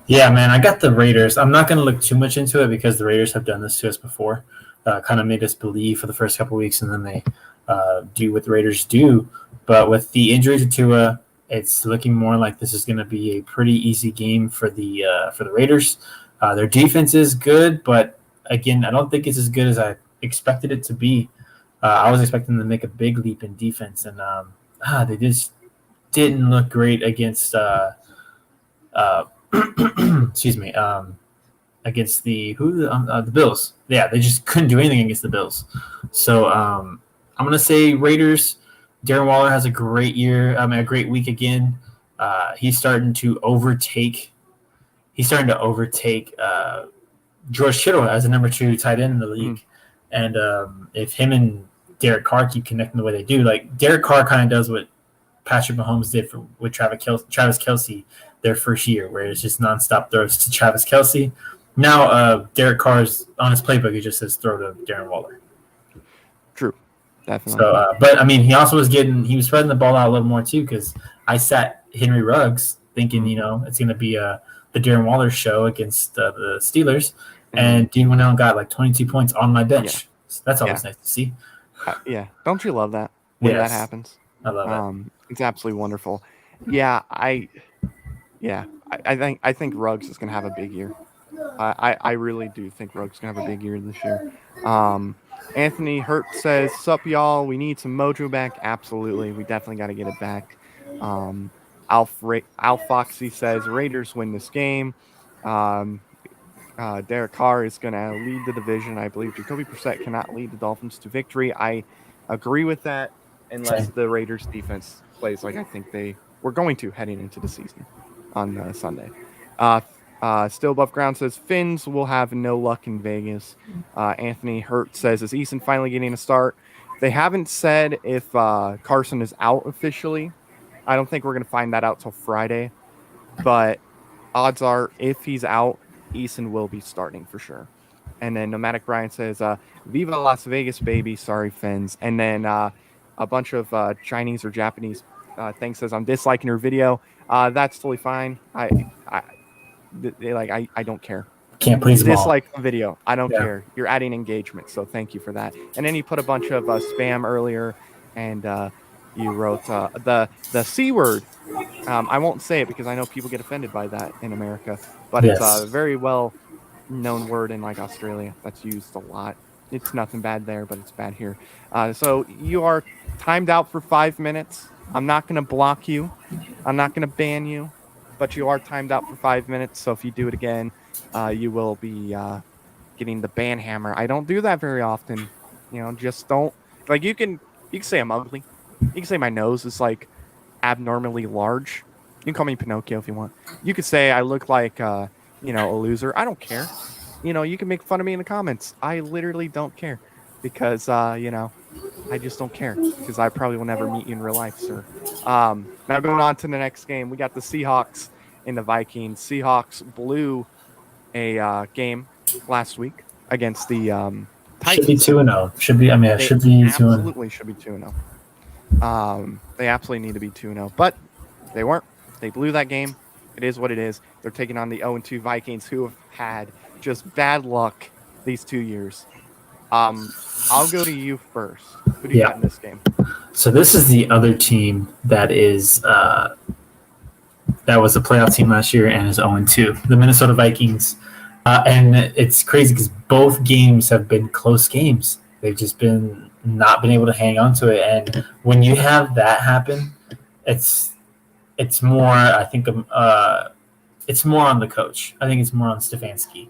Yeah, man, I got the Raiders. I'm not going to look too much into it because the Raiders have done this to us before. Kind of made us believe for the first couple of weeks, and then they do what the Raiders do. But with the injury to Tua, it's looking more like this is going to be a pretty easy game for the Raiders. Their defense is good, but again, I don't think it's as good as I expected it to be. I was expecting them to make a big leap in defense, and they just didn't look great against excuse me, against the Bills. Yeah, they just couldn't do anything against the Bills. So I'm gonna say Raiders. Darren Waller has a great year. A great week again. He's starting to overtake. George Kittle as the number 2 tight end in the league. And if him and Derek Carr keep connecting the way they do, like Derek Carr kind of does what Patrick Mahomes did with Travis Kelce their first year, where it's just nonstop throws to Travis Kelce. Now Derek Carr's on his playbook. He just says throw to Darren Waller. True, definitely. So, but I mean, he was spreading the ball out a little more too, because I sat Henry Ruggs thinking, it's going to be the Darren Waller show against the Steelers, and Dean went out and got like 22 points on my bench. Yeah. So that's always nice to see. Yeah, don't you love that when that happens? I love it. It's absolutely wonderful. Yeah, I think Ruggs is going to have a big year. I really do think Ruggs is going to have a big year this year. Anthony Hurt says, "Sup, y'all? We need some mojo back." Absolutely, we definitely got to get it back. Al Foxy says, "Raiders win this game." Derek Carr is going to lead the division. I believe Jacoby Brissett cannot lead the Dolphins to victory. I agree with that, unless the Raiders defense plays like I think they were going to heading into the season on Sunday. Still Above Ground says, "Finns will have no luck in Vegas." Anthony Hurt says, "Is Eason finally getting a start?" They haven't said if Carson is out officially. I don't think we're going to find that out till Friday. But odds are, if he's out, Eason will be starting for sure. And then Nomadic Brian says, "Viva Las Vegas, baby. Sorry, Finns." And then a bunch of Chinese or Japanese thing says, "I'm disliking your video." That's totally fine. I don't care. Can't please them all. Dislike the video. I don't care. You're adding engagement, so thank you for that. And then you put a bunch of spam earlier, and you wrote the C word. I won't say it because I know people get offended by that in America, but it's a very well known word in like Australia that's used a lot. It's nothing bad there, but it's bad here. So you are timed out for 5 minutes. I'm not going to block you. I'm not going to ban you, but you are timed out for 5 minutes. So if you do it again, you will be getting the ban hammer. I don't do that very often. Just don't. Like you can say I'm ugly. You can say my nose is like abnormally large. You can call me Pinocchio if you want. You could say I look like a loser. I don't care. You can make fun of me in the comments. I literally don't care because I just don't care because I probably will never meet you in real life, sir. Now going on to the next game, we got the Seahawks and the Vikings. Seahawks blew a game last week against the Titans. Should be 2-0. Should be 2-0. Absolutely should be 2-0. They absolutely need to be 2-0, but they weren't. They blew that game. It is what it is. They're taking on the 0-2 Vikings, who have had just bad luck these 2 years. I'll go to you first. Who do you got in this game? So this is the other team that is that was a playoff team last year and is 0-2, the Minnesota Vikings. And it's crazy because both games have been close games. They've just not been able to hang on to it. And when you have that happen, it's more, I think, it's more on the coach. I think it's more on Stefanski.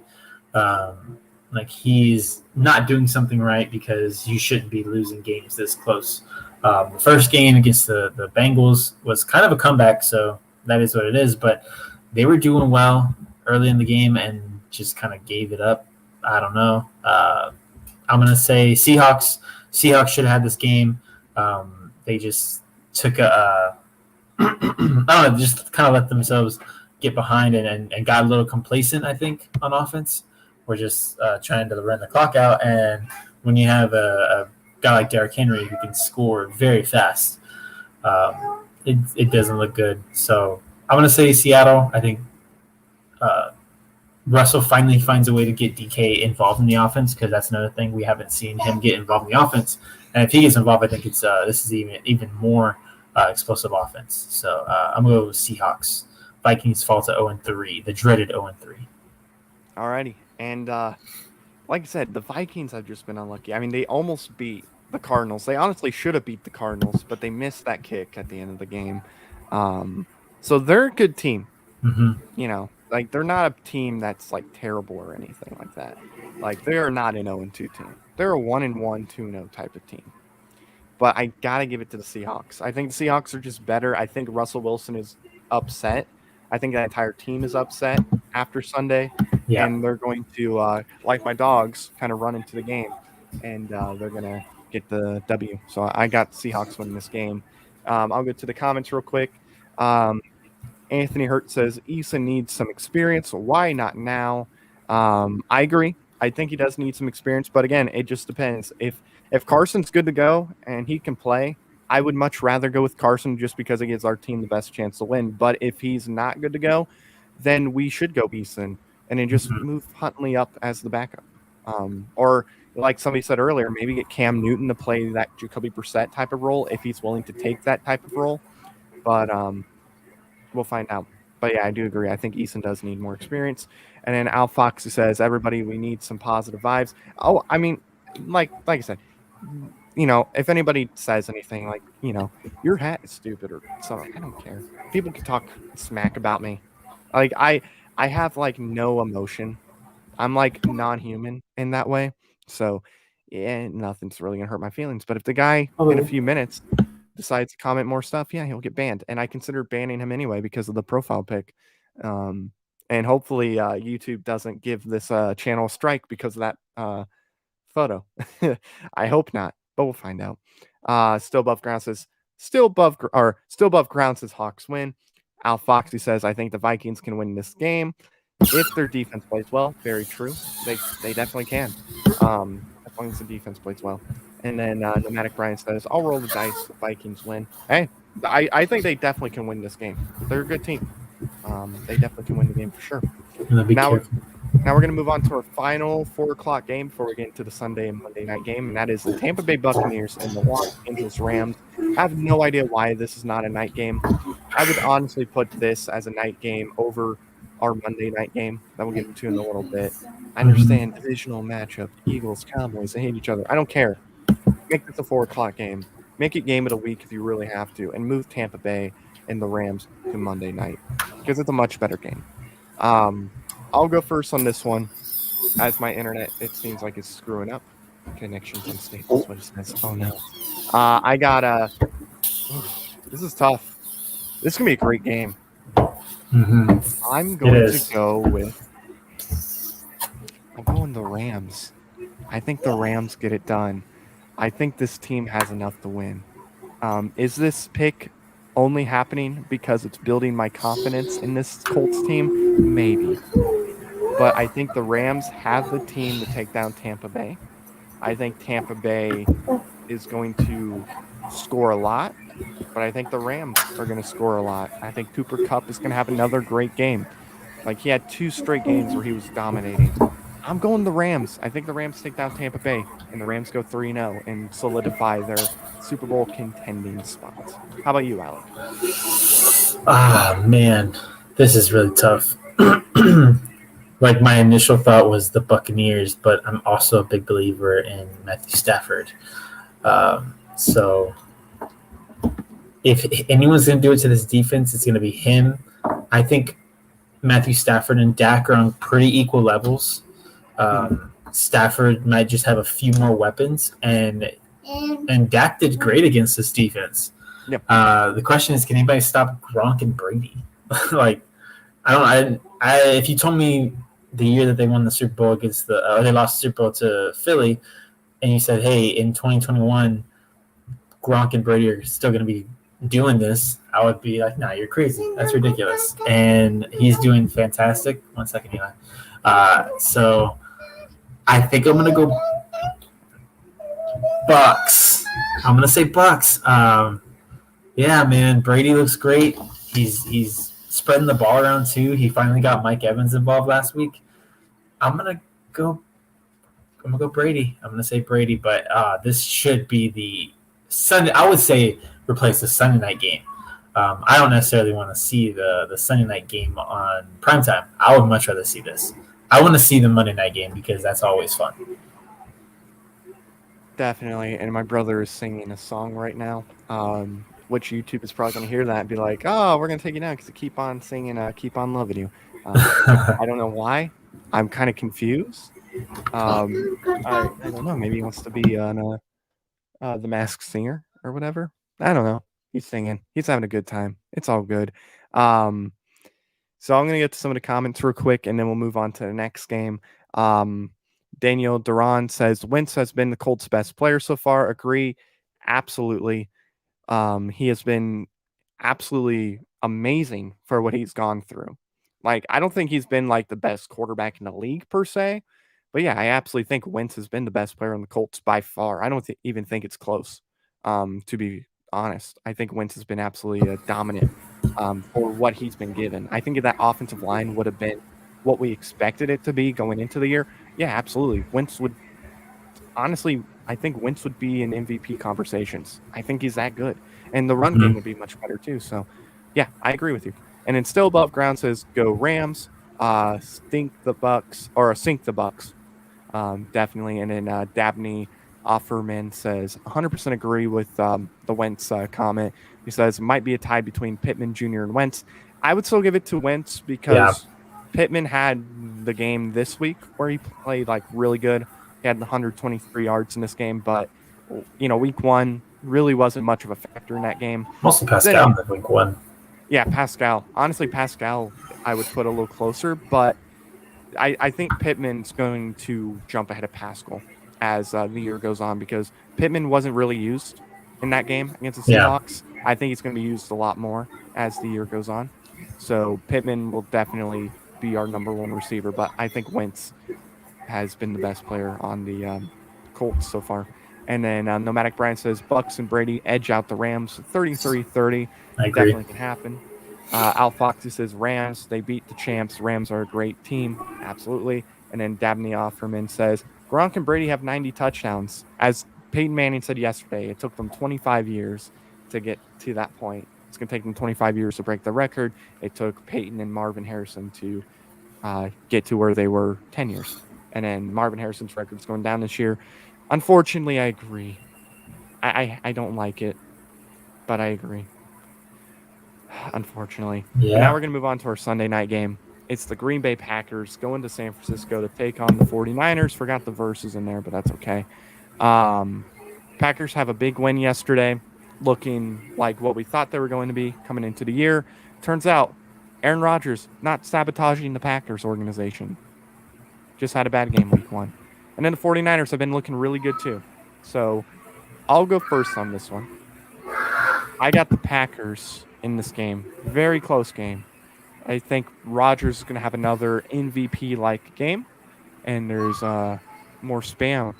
Like he's not doing something right because you shouldn't be losing games this close. The first game against the Bengals was kind of a comeback, so that is what it is. But they were doing well early in the game and just kind of gave it up. I don't know. I'm going to say Seahawks. Seahawks should have had this game. They just took I don't know, just kind of let themselves get behind and got a little complacent, I think, on offense. We're just trying to run the clock out. And when you have a guy like Derrick Henry who can score very fast, it doesn't look good. So I'm going to say Seattle. I think Russell finally finds a way to get DK involved in the offense because that's another thing. We haven't seen him get involved in the offense. And if he gets involved, I think this is even more explosive offense. So I'm going to go with Seahawks. Vikings fall to 0-3, the dreaded 0-3. Alrighty. And like I said, the Vikings have just been unlucky. I mean, they almost beat the Cardinals. They honestly should have beat the Cardinals, but they missed that kick at the end of the game. So they're a good team. Mm-hmm. You know, like they're not a team that's like terrible or anything like that. Like they are not an 0-2 team. They're a 1-1, 2-0 type of team. But I gotta give it to the Seahawks. I think the Seahawks are just better. I think Russell Wilson is upset. I think that entire team is upset after Sunday, and they're going to, like my dogs, kind of run into the game, and they're gonna get the W. So I got Seahawks winning this game. I'll go to the comments real quick. Anthony Hurt says Eason needs some experience. Why not now? I agree. I think he does need some experience, but again, it just depends. If Carson's good to go and he can play, I would much rather go with Carson just because it gives our team the best chance to win. But if he's not good to go, then we should go Eason and then just move Huntley up as the backup. Or like somebody said earlier, maybe get Cam Newton to play that Jacoby Brissett type of role if he's willing to take that type of role. But we'll find out. But yeah, I do agree. I think Eason does need more experience. And then Al Fox says, everybody, we need some positive vibes. Oh, I mean, like I said, you know, if anybody says anything like, you know, your hat is stupid or something, I don't care. People can talk smack about me. Like I have like no emotion. I'm like non-human in that way. So yeah, nothing's really gonna hurt my feelings. But if the guy in a few minutes decides to comment more stuff, yeah, he'll get banned. And I consider banning him anyway because of the profile pic. And hopefully YouTube doesn't give this channel a strike because of that photo. I hope not, but we'll find out. Still above ground says still above ground says Hawks win. Al Foxy says I think the Vikings can win this game if their defense plays well. Very true. They definitely can. As long as the defense plays well. And then Nomadic Brian says I'll roll the dice. The Vikings win. Hey, I think they definitely can win this game. They're a good team. They definitely can win the game for sure. Now we're going to move on to our final 4:00 game before we get into the Sunday and Monday night game, and that is the Tampa Bay Buccaneers and the Los Angeles Rams. I have no idea why this is not a night game. I would honestly put this as a night game over our Monday night game that we'll get into in a little bit. I understand divisional matchup, Eagles, Cowboys, they hate each other. I don't care. Make this a 4:00 game. Make it game of the week if you really have to, and move Tampa Bay and the Rams to Monday night because it's a much better game. I'll go first on this one. As my internet, it seems like it's screwing up. Connections unstable. That's what it says. Oh no. I got this is tough. This is gonna be a great game. I'm going to go with. I'm going the Rams. I think the Rams get it done. I think this team has enough to win. Is this pick only happening because it's building my confidence in this Colts team? Maybe. But I think the Rams have the team to take down Tampa Bay. I think Tampa Bay is going to score a lot, but I think the Rams are going to score a lot. I think Cooper Kupp is going to have another great game. Like he had 2 straight games where he was dominating. I'm going the Rams. I think the Rams take down Tampa Bay, and the Rams go 3-0 and solidify their Super Bowl contending spots. How about you, Alec? Ah, man, this is really tough. Like my initial thought was the Buccaneers, but I'm also a big believer in Matthew Stafford. So if anyone's going to do it to this defense, it's going to be him. I think Matthew Stafford and Dak are on pretty equal levels. Stafford might just have a few more weapons, and Dak did great against this defense. Yep. The question is, can anybody stop Gronk and Brady? Like, if you told me the year that they won the Super Bowl against they lost the Super Bowl to Philly, and you said, hey, in 2021, Gronk and Brady are still going to be doing this, I would be like, nah, you're crazy. That's ridiculous. And he's doing fantastic. 1 second, Eli. So I think I'm going to go Bucks. I'm going to say Bucks. Yeah, man, Brady looks great. He's spreading the ball around too. He finally got Mike Evans involved last week. I'm gonna go Brady. I'm gonna say Brady, but this should be the Sunday. I would say replace the Sunday night game. I don't necessarily want to see the Sunday night game on primetime. I would much rather see this. I want to see the Monday night game because that's always fun. Definitely. And my brother is singing a song right now, which YouTube is probably going to hear that and be like, oh, we're going to take you down because you keep on singing Keep On Loving You. I don't know why. I'm kind of confused. I don't know. Maybe he wants to be on The Masked Singer or whatever. I don't know. He's singing. He's having a good time. It's all good. So I'm going to get to some of the comments real quick, and then we'll move on to the next game. Daniel Duran says, Wentz has been the Colts' best player so far. Agree. Absolutely. He has been absolutely amazing for what he's gone through. Like, I don't think he's been like the best quarterback in the league per se, but yeah, I absolutely think Wentz has been the best player on the Colts by far. I don't even think it's close. To be honest, I think Wentz has been absolutely dominant for what he's been given. I think if that offensive line would have been what we expected it to be going into the year, yeah, absolutely. Wentz would honestly, I think Wentz would be in MVP conversations. I think he's that good. And the run game would be much better too. So yeah, I agree with you. And then still above ground says go Rams, sink the Bucks. Definitely. And then Dabney Offerman says 100% agree with the Wentz comment. He says might be a tie between Pittman Jr. and Wentz. I would still give it to Wentz because Pittman had the game this week where he played like really good. He had 123 yards in this game, but week one really wasn't much of a factor in that game. Mostly Pascal in week one. Yeah, Pascal. Honestly, Pascal I would put a little closer, but I think Pittman's going to jump ahead of Pascal as the year goes on because Pittman wasn't really used in that game against the Seahawks. Yeah. I think he's going to be used a lot more as the year goes on. So Pittman will definitely be our number one receiver, but I think Wentz has been the best player on the Colts so far. And then Nomadic Brian says Bucks and Brady edge out the Rams 33-30. Definitely can happen. Al Foxy says Rams, they beat the champs. Rams are a great team. Absolutely. And then Dabney Offerman says Gronk and Brady have 90 touchdowns. As Peyton Manning said yesterday, it took them 25 years to get to that point. It's going to take them 25 years to break the record. It took Peyton and Marvin Harrison to get to where they were 10 years. And then Marvin Harrison's record's going down this year. Unfortunately, I agree. I don't like it, but I agree. Unfortunately. Yeah. But now we're going to move on to our Sunday night game. It's the Green Bay Packers going to San Francisco to take on the 49ers. Forgot the verses in there, but that's okay. Packers have a big win yesterday, looking like what we thought they were going to be coming into the year. Turns out, Aaron Rodgers not sabotaging the Packers organization. Just had a bad game week one. And then the 49ers have been looking really good too. So I'll go first on this one. I got the Packers in this game. Very close game. I think Rodgers is going to have another MVP-like game. And there's more spam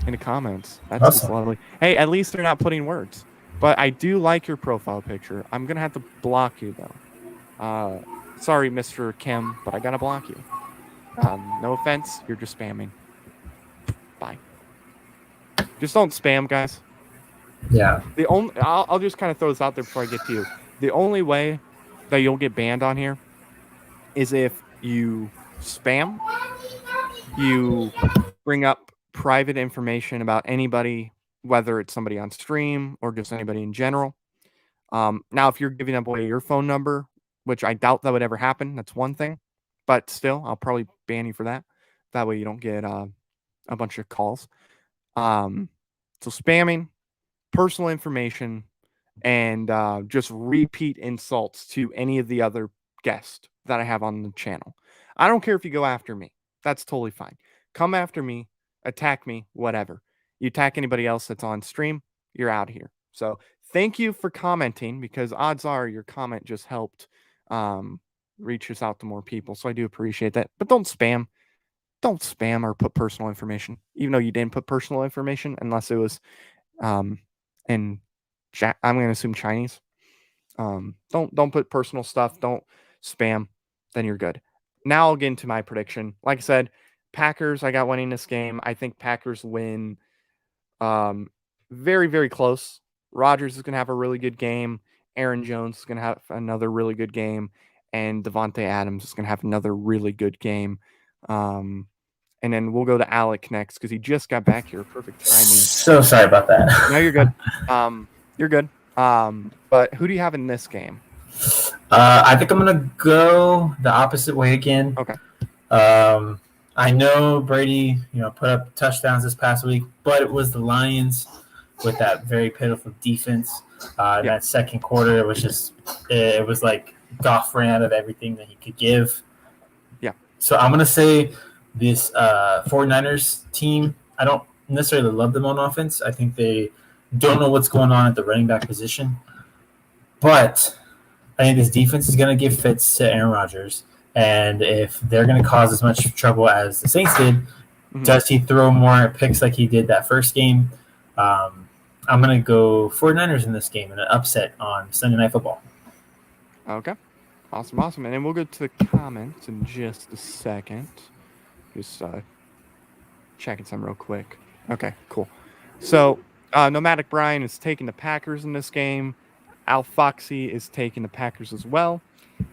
in the comments. That's awesome. Just lovely. Hey, at least they're not putting words. But I do like your profile picture. I'm going to have to block you, though. Sorry, Mr. Kim, but I got to block you. No offense, you're just spamming. Bye. Just don't spam, guys. Yeah. I'll just kind of throw this out there before I get to you. The only way that you'll get banned on here is if you spam, you bring up private information about anybody, whether it's somebody on stream or just anybody in general. Now, if you're giving away your phone number, which I doubt that would ever happen, that's one thing. But still, I'll probably ban you for that. That way you don't get a bunch of calls. So spamming, personal information, and just repeat insults to any of the other guests that I have on the channel. I don't care if you go after me. That's totally fine. Come after me, attack me, whatever. You attack anybody else that's on stream, you're out here. So thank you for commenting because odds are your comment just helped reach us out to more people. So I do appreciate that. But don't spam. Don't spam or put personal information, even though you didn't put personal information, unless it was in I'm going to assume Chinese. Don't put personal stuff. Don't spam. Then you're good. Now I'll get into my prediction. Like I said, Packers, I got winning this game. I think Packers win very, very close. Rodgers is going to have a really good game. Aaron Jones is going to have another really good game. And Devontae Adams is going to have another really good game. And then we'll go to Alec next because he just got back here. Perfect timing. So sorry about that. No, you're good. You're good. But who do you have in this game? I think I'm gonna go the opposite way again. Okay. I know Brady, put up touchdowns this past week, but it was the Lions with that very pitiful defense. That second quarter, it was like Goff ran out of everything that he could give. Yeah. So I'm gonna say this 49ers team, I don't necessarily love them on offense. I think they don't know what's going on at the running back position. But I think this defense is going to give fits to Aaron Rodgers. And if they're going to cause as much trouble as the Saints did, does he throw more picks like he did that first game? I'm going to go 49ers in this game in an upset on Sunday Night Football. Okay. Awesome. And then we'll go to the comments in just a second. Just checking some real quick. Okay, cool. So, Nomadic Brian is taking the Packers in this game. Al Foxy is taking the Packers as well.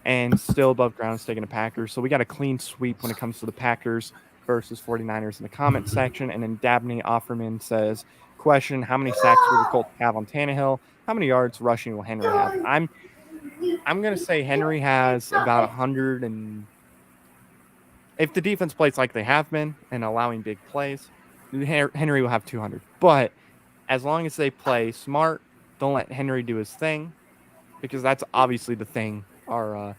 And Still Above Ground is taking the Packers. So we got a clean sweep when it comes to the Packers versus 49ers in the comment section. And then Dabney Offerman says, question, how many sacks will the Colts have on Tannehill? How many yards rushing will Henry have? I'm going to say Henry has about 100 and... If the defense plays like they have been and allowing big plays, Henry will have 200. But as long as they play smart, don't let Henry do his thing, because that's obviously the thing our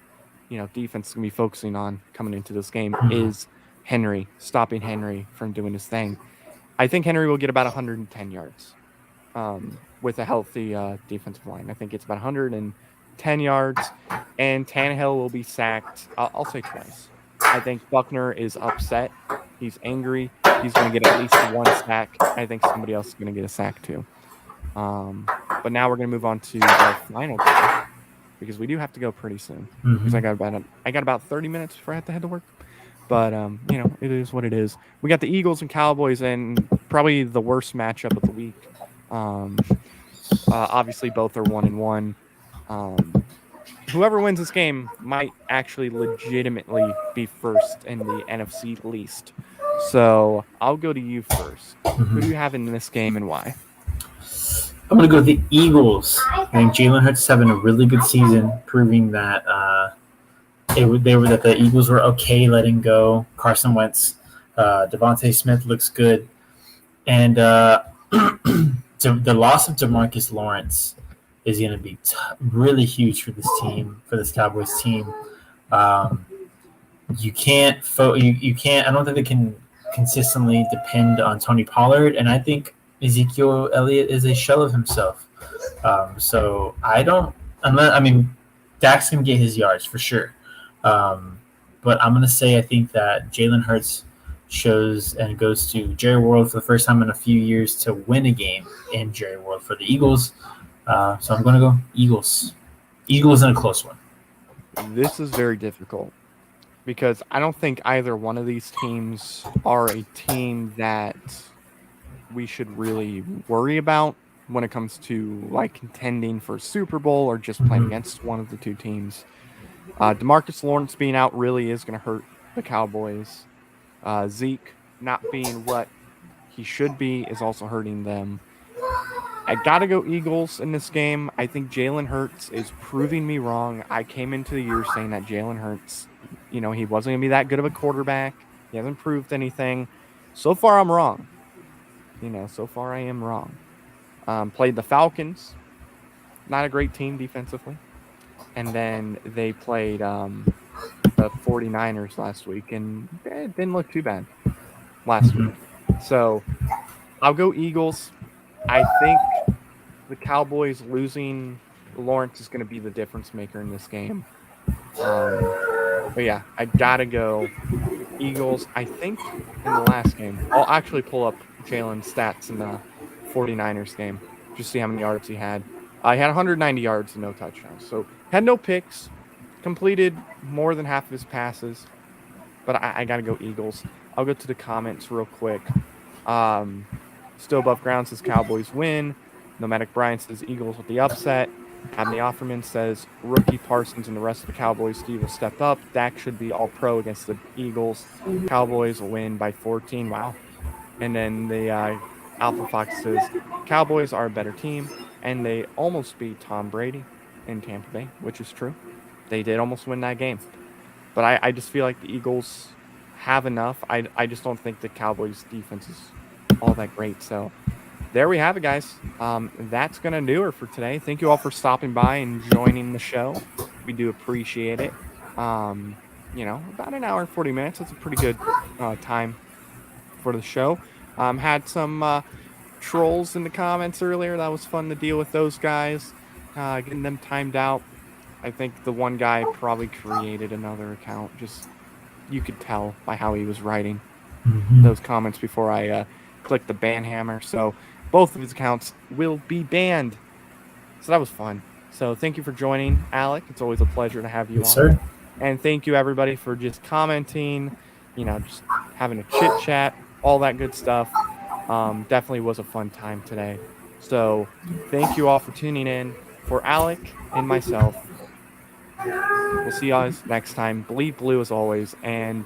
defense is going to be focusing on coming into this game is Henry, stopping Henry from doing his thing. I think Henry will get about 110 yards with a healthy defensive line. I think it's about 110 yards, and Tannehill will be sacked, I'll say twice. I think Buckner is upset. He's angry. He's going to get at least one sack. I think somebody else is going to get a sack too. But now we're going to move on to our final game because we do have to go pretty soon. Because I got about 30 minutes before I have to head to work. But it is what it is. We got the Eagles and Cowboys in probably the worst matchup of the week. Obviously, both are 1-1. Whoever wins this game might actually legitimately be first in the NFC least. So I'll go to you first. Who do you have in this game and why? I'm going to go with the Eagles. I think Jalen Hurts is having a really good season, proving that that the Eagles were okay letting go Carson Wentz. Devontae Smith looks good. And the loss of DeMarcus Lawrence is going to be really huge for this team, for this Cowboys team. You can't. I don't think they can consistently depend on Tony Pollard, and I think Ezekiel Elliott is a shell of himself. So I don't. Dak's going to get his yards for sure. But I'm going to say I think that Jalen Hurts shows and goes to Jerry World for the first time in a few years to win a game in Jerry World for the Eagles. So I'm going to go Eagles. Eagles in a close one. This is very difficult because I don't think either one of these teams are a team that we should really worry about when it comes to like contending for Super Bowl or just playing against one of the two teams. DeMarcus Lawrence being out really is going to hurt the Cowboys. Zeke not being what he should be is also hurting them. I got to go Eagles in this game. I think Jalen Hurts is proving me wrong. I came into the year saying that Jalen Hurts, he wasn't going to be that good of a quarterback. He hasn't proved anything. So far, I'm wrong. So far I am wrong. Played the Falcons. Not a great team defensively. And then they played the 49ers last week, and it didn't look too bad last week. So I'll go Eagles. I think the Cowboys losing Lawrence is going to be the difference maker in this game. But yeah, I got to go Eagles. I think in the last game, I'll actually pull up Jalen's stats in the 49ers game, just see how many yards he had. He had 190 yards and no touchdowns. So had no picks, completed more than half of his passes. But I got to go Eagles. I'll go to the comments real quick. Still Above Ground says Cowboys win. Nomadic Brian says Eagles with the upset. Abney Offerman says rookie Parsons and the rest of the Cowboys Steve will step up. Dak should be all pro against the Eagles. Cowboys will win by 14. Wow. And then the Alpha Fox says Cowboys are a better team, and they almost beat Tom Brady in Tampa Bay, which is true. They did almost win that game. But I just feel like the Eagles have enough. I just don't think the Cowboys defense is all that great. So there we have it, guys. That's going to do it for today. Thank you all for stopping by and joining the show. We do appreciate it. About an hour and 40 minutes. That's a pretty good time for the show. Had some trolls in the comments earlier. That was fun to deal with those guys. Getting them timed out. I think the one guy probably created another account. Just you could tell by how he was writing those comments before I clicked the ban hammer. So both of his accounts will be banned. So that was fun. So thank you for joining, Alec. It's always a pleasure to have you on. Sir. And thank you, everybody, for just commenting, just having a chit-chat, all that good stuff. Definitely was a fun time today. So thank you all for tuning in. For Alec and myself, we'll see you guys next time. Bleed blue as always. And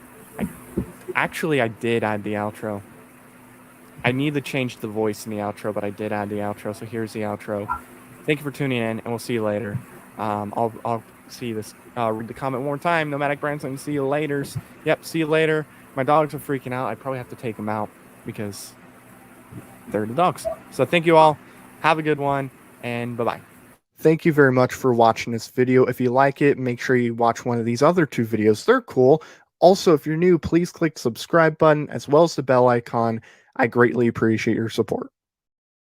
I did add the outro. I need to change the voice in the outro, but I did add the outro. So here's the outro. Thank you for tuning in, and we'll see you later. I'll see this. Read the comment one more time. Nomadic Branson, see you later. Yep, see you later. My dogs are freaking out. I probably have to take them out because they're the dogs. So thank you all. Have a good one, and bye-bye. Thank you very much for watching this video. If you like it, make sure you watch one of these other two videos. They're cool. Also, if you're new, please click the subscribe button as well as the bell icon. I greatly appreciate your support.